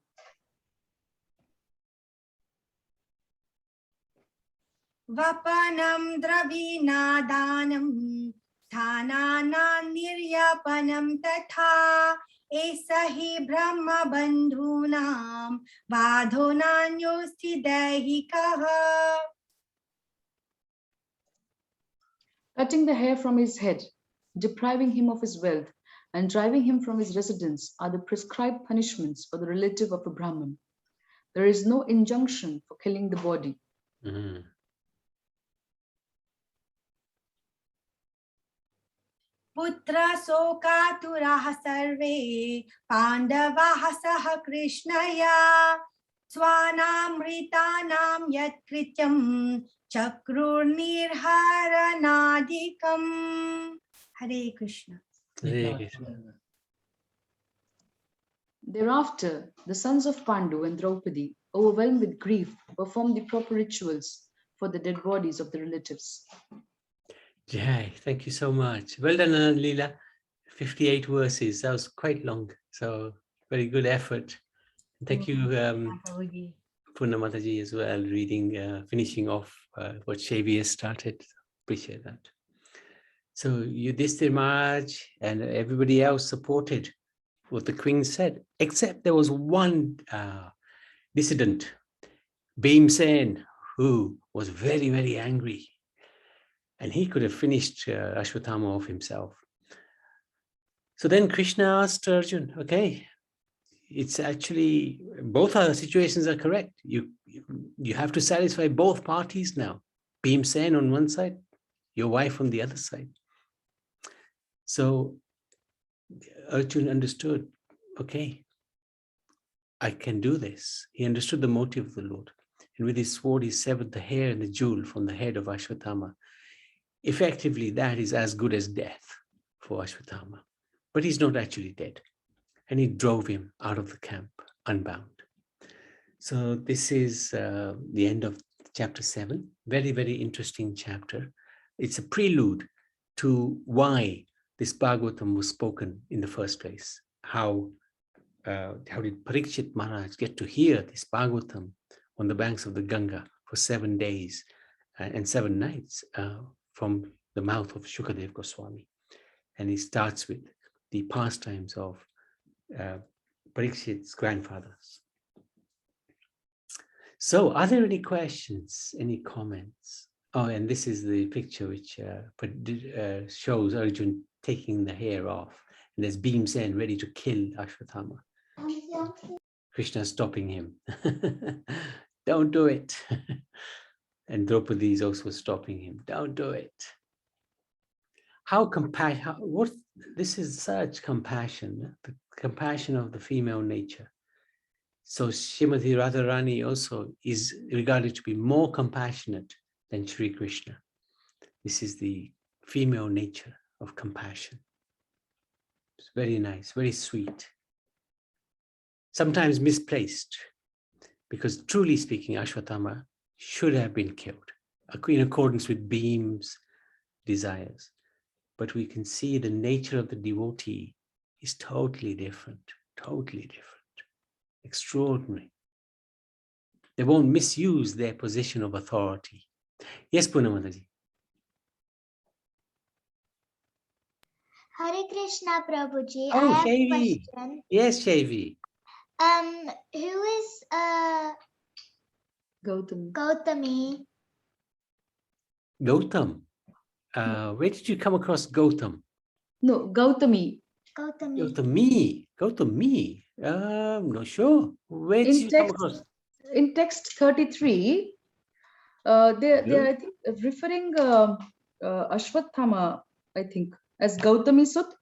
Vapanam dravinadanam thanana niryapanam tatha esahi brahma bandhunam vadhonanyosti dahikaha. Cutting the hair from his head, depriving him of his wealth, and driving him from his residence are the prescribed punishments for the relative of a Brahmin. There is no injunction for killing the body. Mm. पुत्र शोकातुराः सर्वे पाण्डवाः सह कृष्णया स्वानामृतानां यत्कृत्यं चक्रुर्निर्हरणादिकम् हरे Krishna Hare Krishna. Thereafter, the sons of Pandu and Draupadi, overwhelmed with grief, performed the proper rituals for the dead bodies of the relatives. Jai, thank you so much. Well done, Leela. 58 verses. That was quite long. So very good effort. Thank you, Purna Mataji, as well, reading, finishing off what Shavi has started. Appreciate that. So Yudhishthir Maharaj and everybody else supported what the queen said, except there was one dissident, Bhimsen, who was very, very angry. And he could have finished Ashwatthama off himself. So then Krishna asked Arjun, okay, it's actually, both our situations are correct. You have to satisfy both parties now. Bhimsen on one side, your wife on the other side. So Arjun understood, okay, I can do this. He understood the motive of the Lord. And with his sword, he severed the hair and the jewel from the head of Ashwatthama. Effectively, that is as good as death for Ashwatthama. But he's not actually dead. And he drove him out of the camp, unbound. So this is the end of chapter 7. Very, very interesting chapter. It's a prelude to why this Bhagavatam was spoken in the first place. How did Parikshit Maharaj get to hear this Bhagavatam on the banks of the Ganga for 7 days and 7 nights from the mouth of Shukadev Goswami? And he starts with the pastimes of Parikshit's grandfathers. So are there any questions, any comments? Oh, and this is the picture which shows Arjun taking the hair off. And there's Bhimsen ready to kill Ashwatthama. Krishna stopping him. Don't do it. And Draupadi is also stopping him. Don't do it. This is such compassion, the compassion of the female nature. So Srimati Radharani also is regarded to be more compassionate than Sri Krishna. This is the female nature of compassion. It's very nice, very sweet. Sometimes misplaced, because truly speaking, Ashwatthama should have been killed in accordance with Bhim's desires. But we can see the nature of the devotee is totally different, extraordinary. They won't misuse their position of authority. Yes, Purnamadaji. Hare Krishna, Prabhuji. Oh, I have Shaivi. a question. Yes, Shaivi. Who is Gautam. Gautami? Gautam. Where did you come across Gautam? No, Gautami. Gautami. Gautami. I'm not sure. Where did you come across? In text 33, they are, I think, referring Ashwatthama, I think, as Gautami Sut.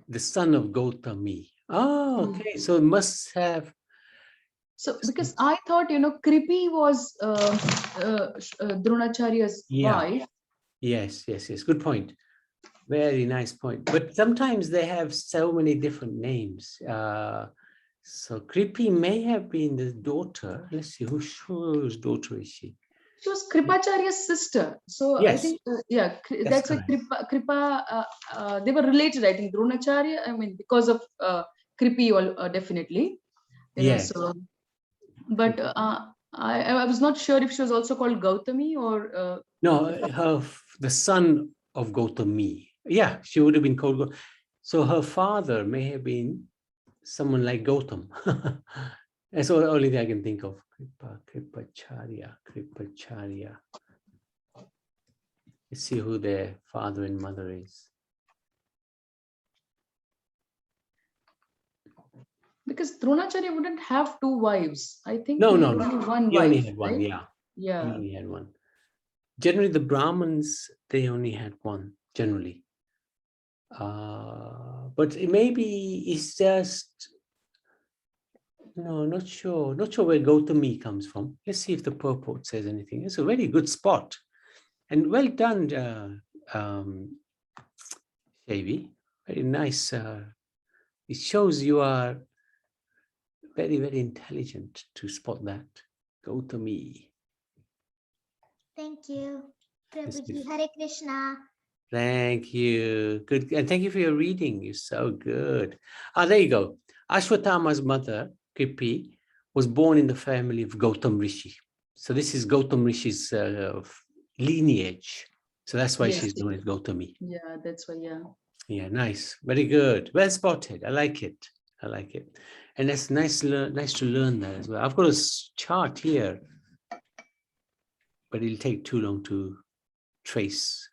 The son of Gautami. Oh, okay. So it must have. So because I thought, Kripi was Dronacharya's wife. Yes. Good point. Very nice point. But sometimes they have so many different names. So Kripi may have been the daughter. Let's see, whose daughter is she? She was Kripacharya's sister. So Yes. I think, that's why Kripa, they were related, I think, Dronacharya, I mean, because of Kripi, definitely. Yes. So, but I was not sure if she was also called Gautami or... No, the son of Gautami. Yeah, she would have been called. So her father may have been someone like Gautam. That's the only thing I can think of. Kripacharya. Let's see who their father and mother is. Because Dronacharya wouldn't have two wives. I think No, he no, had no. only one He only wife, had one, right? yeah. He Yeah. only had one. Generally, the Brahmins, they only had one, generally. But it maybe it's just, no, not sure. Not sure where Gautami comes from. Let's see if the purport says anything. It's a very good spot. And well done, Shavi. Very nice. It shows you are very, very intelligent to spot that. Gautami. Thank you. Yes, Prabhuji, yes. Hare Krishna. Thank you. Good. And thank you for your reading. You're so good. There you go. Ashwatthama's mother, Kripi, was born in the family of Gautam Rishi. So this is Gautam Rishi's lineage. So that's why Yes. she's known as Gautami. Yeah, that's why, yeah. Yeah, nice. Very good. Well spotted. I like it. I like it. And that's nice, nice to learn that as well. I've got a chart here, but it'll take too long to trace.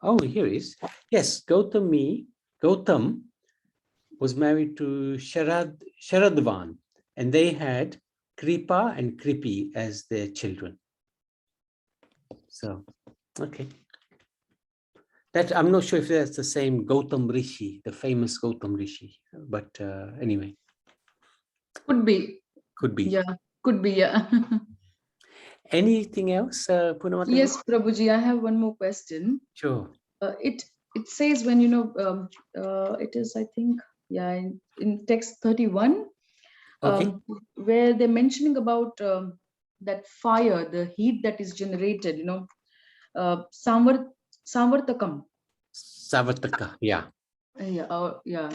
Oh, here it is. Yes, Gautam was married to Sharadvan, and they had Kripa and Kripi as their children. So, okay. That I'm not sure if that's the same Gautam Rishi, the famous Gautam Rishi, but anyway. Could be. Could be. Yeah, could be, yeah. Anything else, Punamata? Yes, Prabhuji, I have one more question. Sure. It says when, it is, I think, yeah, in text 31, Okay. where they're mentioning about that fire, the heat that is generated, Samvartakam. Savataka, yeah. Yeah.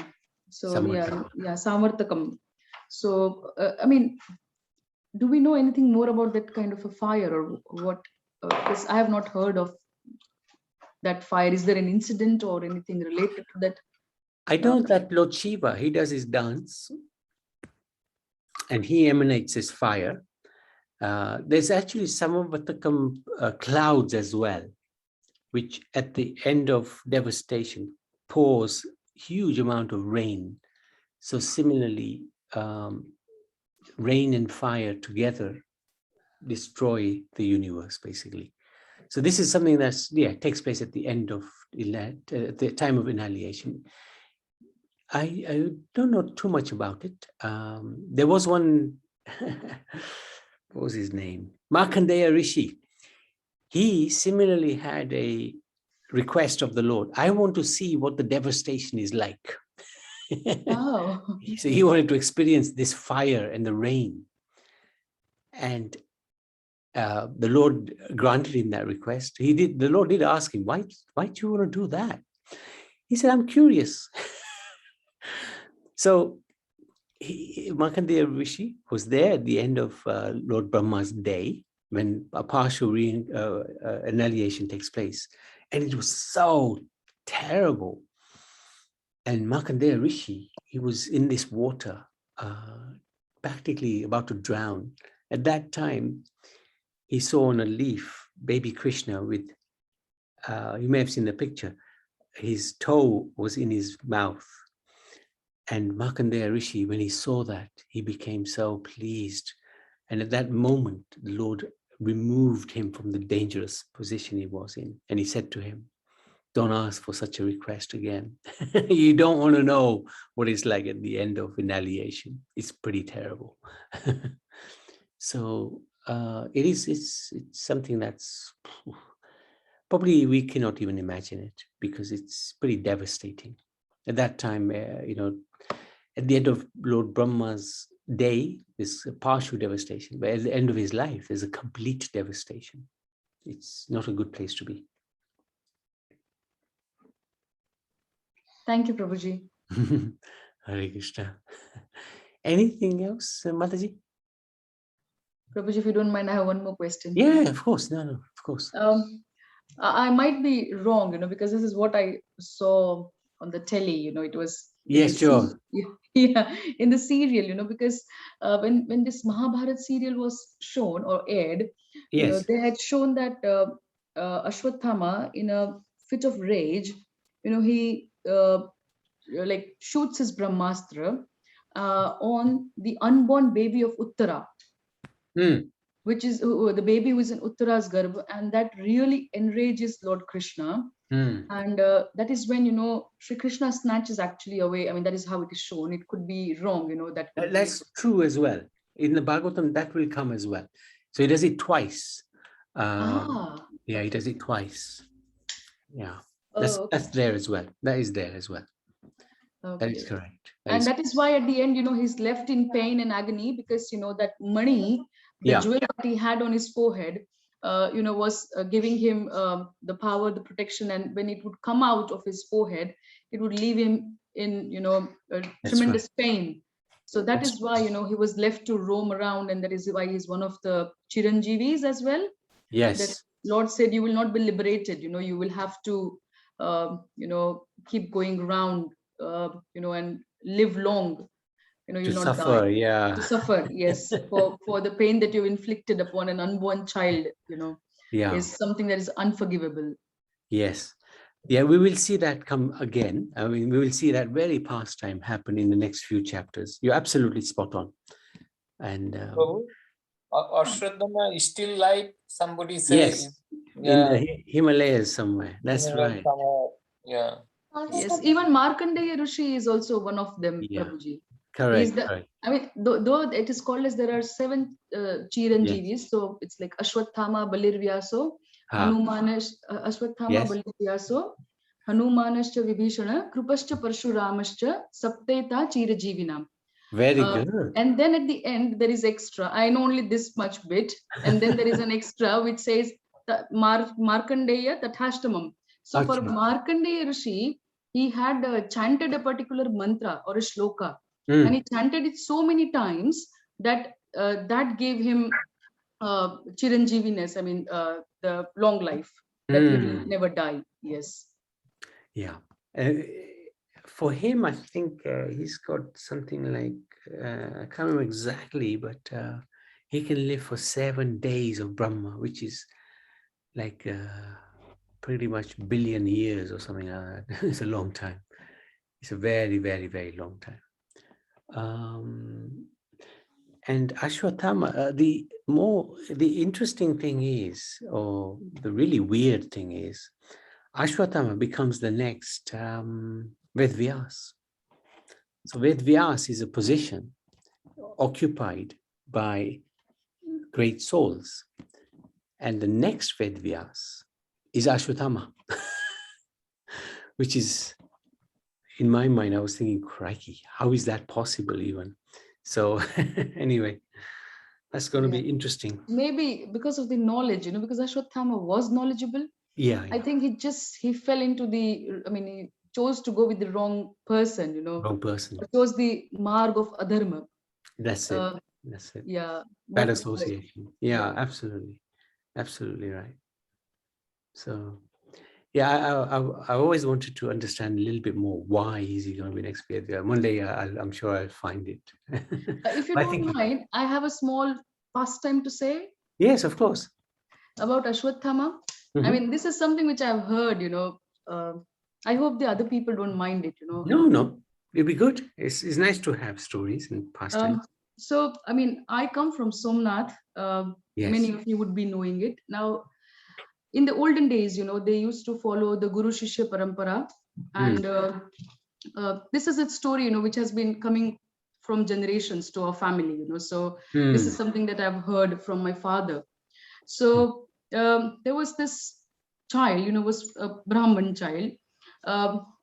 So Samataka. yeah, Samvartakam. So I mean, do we know anything more about that kind of a fire, or what? Because I have not heard of that fire. Is there an incident or anything related to that? I know that Lord Shiva, he does his dance and he emanates his fire. There's actually Samavatakam clouds as well, which at the end of devastation pours huge amount of rain. So similarly, rain and fire together destroy the universe, basically. So this is something that's, takes place at the end of, at the time of annihilation. I don't know too much about it. There was one, what was his name? Markandeya Rishi. He similarly had a request of the Lord. I want to see what the devastation is like. Oh. So he wanted to experience this fire and the rain. And the Lord granted him that request. The Lord did ask him, why do you want to do that? He said, I'm curious. So Markandeya Rishi was there at the end of Lord Brahma's day when a partial annihilation takes place. And it was so terrible. And Markandeya Rishi, he was in this water, practically about to drown. At that time, he saw on a leaf baby Krishna with, you may have seen the picture, his toe was in his mouth. And Markandeya Rishi, when he saw that, he became so pleased. And at that moment, the Lord removed him from the dangerous position he was in. And he said to him, don't ask for such a request again. You don't want to know what it's like at the end of annihilation. It's pretty terrible. So it's something that's probably we cannot even imagine it, because it's pretty devastating. At that time, at the end of Lord Brahma's day, there's a partial devastation, but at the end of his life, there's a complete devastation. It's not a good place to be. Thank you, Prabhuji. Hare Krishna. Anything else, Mataji? Prabhuji, if you don't mind, I have one more question. Yeah, of course. No, of course. I might be wrong, because this is what I saw on the telly, it was. Yes, sure. Yeah, in the serial, because when this Mahabharat serial was shown or aired, yes, they had shown that Ashwatthama, in a fit of rage, he like shoots his Brahmastra on the unborn baby of Uttara, which is the baby who is in Uttara's garbha, and that really enrages Lord Krishna. And that is when Sri Krishna snatches actually away. I mean, that is how it is shown. It could be wrong, that could That's true as well. In the Bhagavatam, that will come as well. So he does it twice. Yeah, he does it twice. Yeah, that's there as well. That is there as well. Okay. That is correct. That is why at the end, he's left in pain and agony, because that money, the jewel that he had on his forehead, was giving him the power, the protection, and when it would come out of his forehead, it would leave him in tremendous pain. So that's why he was left to roam around, and that is why he's one of the Chiranjeevis as well. Yes. That Lord said, you will not be liberated. You will have to keep going around, and live long. You'll to not suffer, die. yeah. To suffer, yes, for the pain that you've inflicted upon an unborn child, is something that is unforgivable. Yes. Yeah, we will see that come again. I mean, we will see that very pastime happen in the next few chapters. You're absolutely spot on. And Ashwatthama is still like somebody says. Yes, in the Himalayas somewhere. That's right. Somewhere. Yeah. Yes, even Markandeya Rishi is also one of them, Prabhuji. Correct. I mean, though it is called as there are 7 Chiranjeevis, so it's like Ashwatthama, Balirvyaso, Hanumanesh, Ashwatthama, Balirvyaso, Hanumanascha Vibhishana, Krupascha Parshuramascha, Sapteta Chirajeevinam. Very good. And then at the end, there is extra. I know only this much bit. And then there is an extra which says Markandeya Tathashtamam. So for Markandeya Rishi, he had chanted a particular mantra or a shloka. And he chanted it so many times that that gave him Chiranjeeviness, I mean, the long life, that he will never die. Yes. Yeah. For him, I think he's got something like, I can't remember exactly, but he can live for 7 days of Brahma, which is like pretty much billion years or something like that. It's a long time. It's a very, very, very long time. And Ashwatthama, the interesting thing is, or the really weird thing is, Ashwatthama becomes the next Vedvyas. So Vedvyas is a position occupied by great souls. And the next Vedvyas is Ashwatthama, which is, in my mind, I was thinking, crikey, how is that possible even? So anyway, that's going to be interesting. Maybe because of the knowledge, because Ashwatthama was knowledgeable. Yeah. I think he fell into he chose to go with the wrong person, Wrong person. He chose the marg of adharma. That's it. That's it. Yeah. Bad association. Yeah, absolutely. Absolutely right. So, yeah, I always wanted to understand a little bit more. Why is he going to be next year? One day, I'm sure I'll find it. If you don't mind, I have a small pastime to say. Yes, of course. About Ashwatthama. I mean, this is something which I've heard, I hope the other people don't mind it, No, it'd be good. It's nice to have stories and pastimes. So, I mean, I come from Somnath. Yes. Many of you would be knowing it. Now, in the olden days, they used to follow the Guru Shishya Parampara. And this is a story, which has been coming from generations to our family, So this is something that I've heard from my father. So there was this child, was a Brahman child.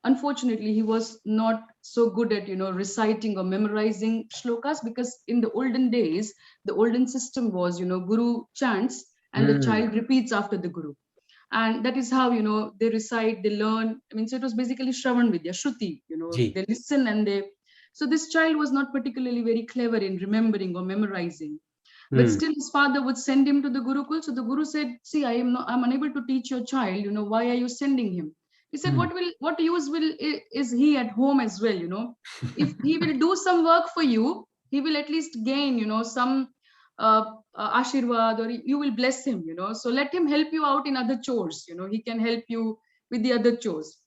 Unfortunately, he was not so good at, reciting or memorizing shlokas, because in the olden days, the olden system was, Guru chants and the child repeats after the Guru. And that is how, they recite, they learn. I mean, so it was basically Shravan Vidya, Shruti, they listen and so this child was not particularly very clever in remembering or memorizing. But still his father would send him to the Gurukul. So the Guru said, see, I'm unable to teach your child, why are you sending him? He said, what use is he at home as well, If he will do some work for you, he will at least gain, some ashirwad, or you will bless him, so let him help you out in other chores, he can help you with the other chores.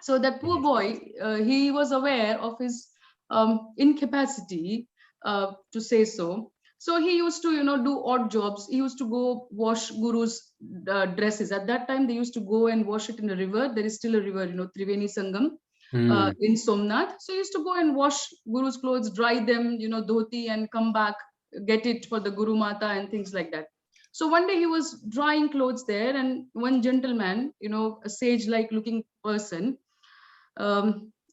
So that poor boy, he was aware of his incapacity, to say so. So he used to, do odd jobs. He used to go wash Guru's dresses. At that time, they used to go and wash it in a river. There is still a river, Triveni Sangam in Somnath. So he used to go and wash Guru's clothes, dry them, dhoti, and come back, get it for the Guru Mata and things like that. So one day he was drying clothes there, and one gentleman, a sage-like looking person,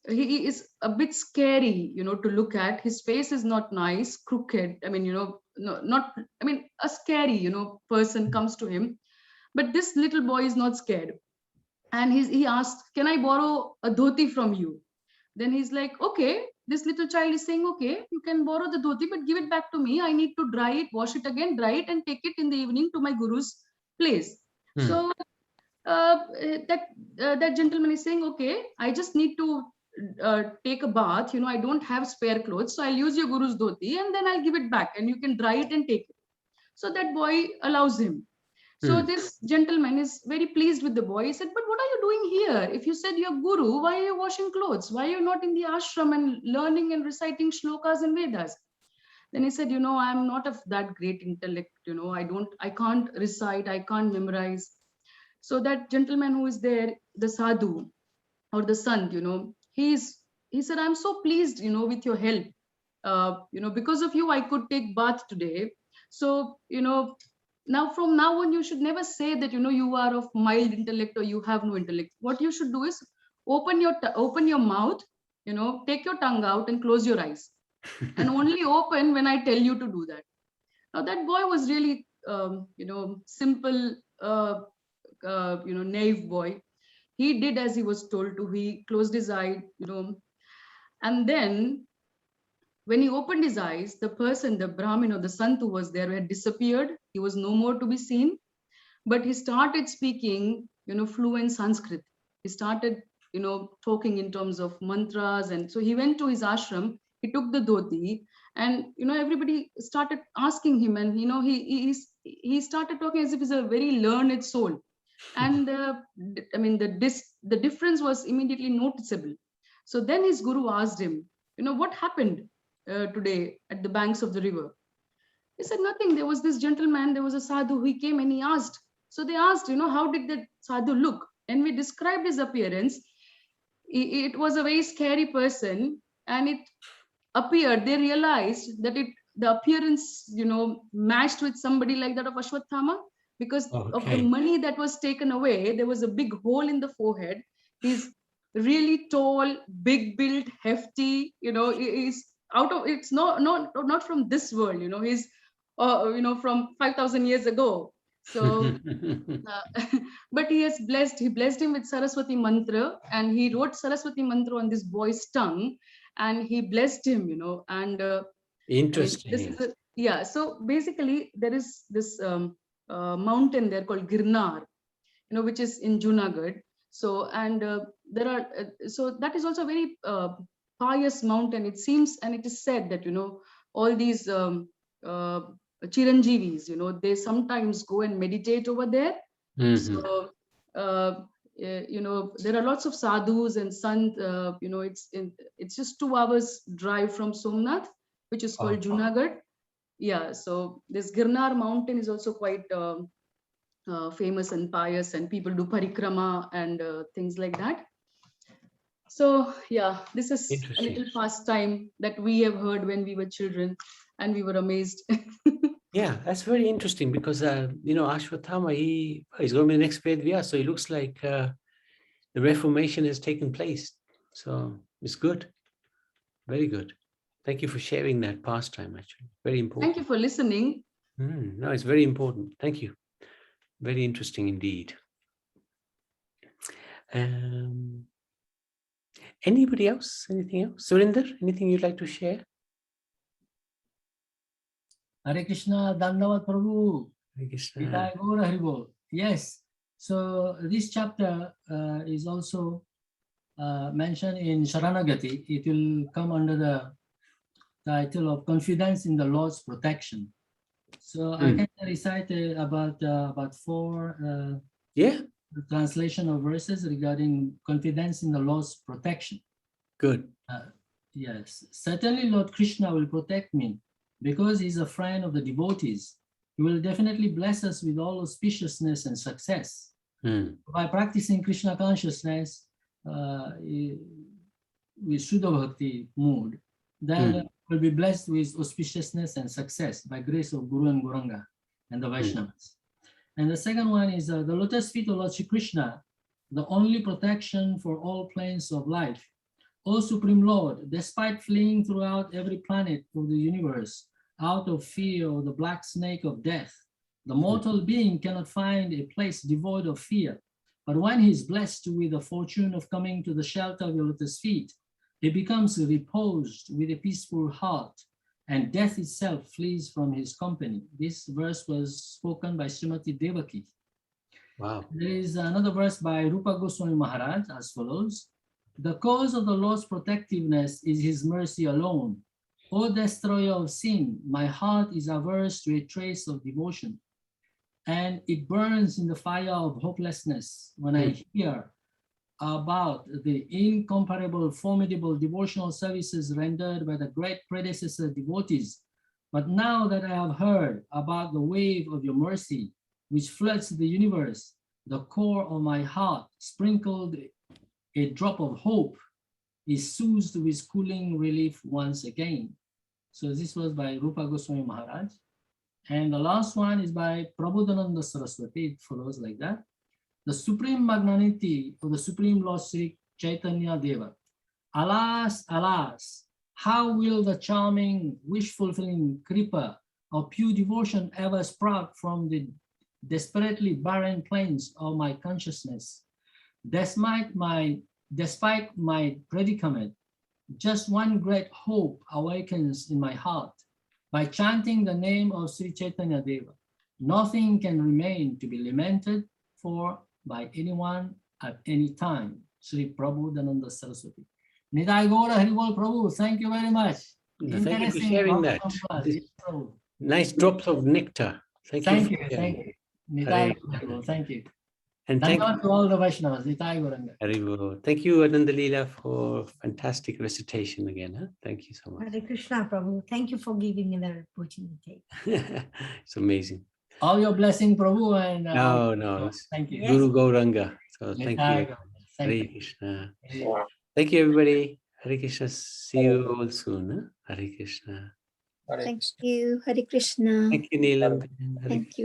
he is a bit scary, to look at. His face is not nice, crooked. I mean, a scary, person comes to him. But this little boy is not scared. And he asked, can I borrow a dhoti from you? Then he's like, okay. This little child is saying, okay, you can borrow the dhoti, but give it back to me. I need to dry it, wash it again, dry it, and take it in the evening to my guru's place. So that gentleman is saying, okay, I just need to take a bath. I don't have spare clothes, so I'll use your guru's dhoti, and then I'll give it back, and you can dry it and take it. So that boy allows him. So this gentleman is very pleased with the boy. He said, but what are you doing here? If you said you're guru, why are you washing clothes? Why are you not in the ashram and learning and reciting shlokas and Vedas? Then he said, I'm not of that great intellect. I can't recite, I can't memorize. So that gentleman who is there, the sadhu or the sant, he said, I'm so pleased, with your help. Because of you, I could take bath today. So, now from now on, you should never say that, you are of mild intellect or you have no intellect. What you should do is open your mouth, take your tongue out and close your eyes. And only open when I tell you to do that. Now that boy was really, simple, naive boy. He did as he was told to. He closed his eye, and then when he opened his eyes, the person, the Brahmin or the Sant who was there had disappeared. He was no more to be seen. But he started speaking, fluent Sanskrit. He started, talking in terms of mantras. And so he went to his ashram. He took the dhoti, and, everybody started asking him. And, he started talking as if he's a very learned soul. And the difference was immediately noticeable. So then his guru asked him, what happened today at the banks of the river? He said, nothing. There was this gentleman, there was a sadhu, he came and he asked. So they asked, how did the sadhu look? And we described his appearance. It was a very scary person, and it appeared, they realized that the appearance, matched with somebody like that of Ashwatthama, because of the money that was taken away. There was a big hole in the forehead. He's really tall, big built, hefty, he's it's not from this world, he's from 5,000 years ago. So but he blessed him with Saraswati mantra, and he wrote Saraswati mantra on this boy's tongue, and he blessed him, and interesting. So basically there is this mountain there called Girnar, which is in Junagadh. So, and there are, so that is also a very pious mountain. It seems, and it is said that, all these Chiranjeevis, they sometimes go and meditate over there. So, there are lots of sadhus and sant, it's just 2 hours drive from Somnath, which is called Junagadh. Yeah, so this Girnar mountain is also quite famous and pious, and people do parikrama and things like that. So yeah, this is a little pastime that we have heard when we were children, and we were amazed. Yeah, that's very interesting, because Ashwatthama, he's going to be the next Vedvyas, so it looks like the Reformation has taken place. So it's good, very good. Thank you for sharing that pastime. Actually, very important. Thank you for listening. No, it's very important. Thank you. Very interesting indeed. Anybody else? Anything else? Surinder, anything you'd like to share? Hare Krishna, Dandavat Prabhu. Hare Krishna. Yes. So this chapter is also mentioned in Sharanagati. It will come under the title of Confidence in the Lord's Protection. So I can recite about 4 Yeah, translation of verses regarding confidence in the Lord's protection. good. Yes, certainly Lord Krishna will protect me because he's a friend of the devotees. He will definitely bless us with all auspiciousness and success. By practicing Krishna consciousness with Shuddha Bhakti mood, then we'll be blessed with auspiciousness and success by grace of Guru and Gauranga and the Vaishnavas. And the second one is the lotus feet of Lord Shri Krishna, the only protection for all planes of life. O Supreme Lord, despite fleeing throughout every planet of the universe out of fear of the black snake of death, the mortal being cannot find a place devoid of fear. But when he is blessed with the fortune of coming to the shelter of your lotus feet, he becomes reposed with a peaceful heart, and death itself flees from his company. This verse was spoken by Srimati Devaki. Wow. There is another verse by Rupa Goswami Maharaj as follows. The cause of the Lord's protectiveness is his mercy alone. O destroyer of sin, my heart is averse to a trace of devotion, and it burns in the fire of hopelessness when I hear about the incomparable, formidable devotional services rendered by the great predecessor devotees. But now that I have heard about the wave of your mercy, which floods the universe, the core of my heart, sprinkled a drop of hope, is soothed with cooling relief once again. So this was by Rupa Goswami Maharaj. And the last one is by Prabodhananda Saraswati. It follows like that. The supreme magnanimity of the Supreme Lord Sri Chaitanya Deva. Alas, alas, how will the charming, wish-fulfilling kripa of pure devotion ever sprout from the desperately barren plains of my consciousness? Despite my predicament, just one great hope awakens in my heart. By chanting the name of Sri Chaitanya Deva, nothing can remain to be lamented for by anyone at any time. Sri Prabodhananda Saraswati. Nidai Gaura Haribol Prabhu, thank you very much. Thank you for sharing that. Nice drops of nectar. Thank you. Thank you. Nidai Gaura, thank you. And thank you to all the Vaishnavas. Nidai Gauranga. Haribol. Thank you, Anandalila, for fantastic recitation again. Huh? Thank you so much. Hare Krishna, Prabhu. Thank you for giving me the opportunity. It's amazing. All your blessing, Prabhu, and no. thank you. Guru Gauranga. So thank you. Thank Hare you. Krishna. Thank you, everybody. Hare Krishna. See you all soon. Huh? Hare Krishna. Hare Thank Krishna. you. Hare Krishna. Thank you, Neelam. Thank you.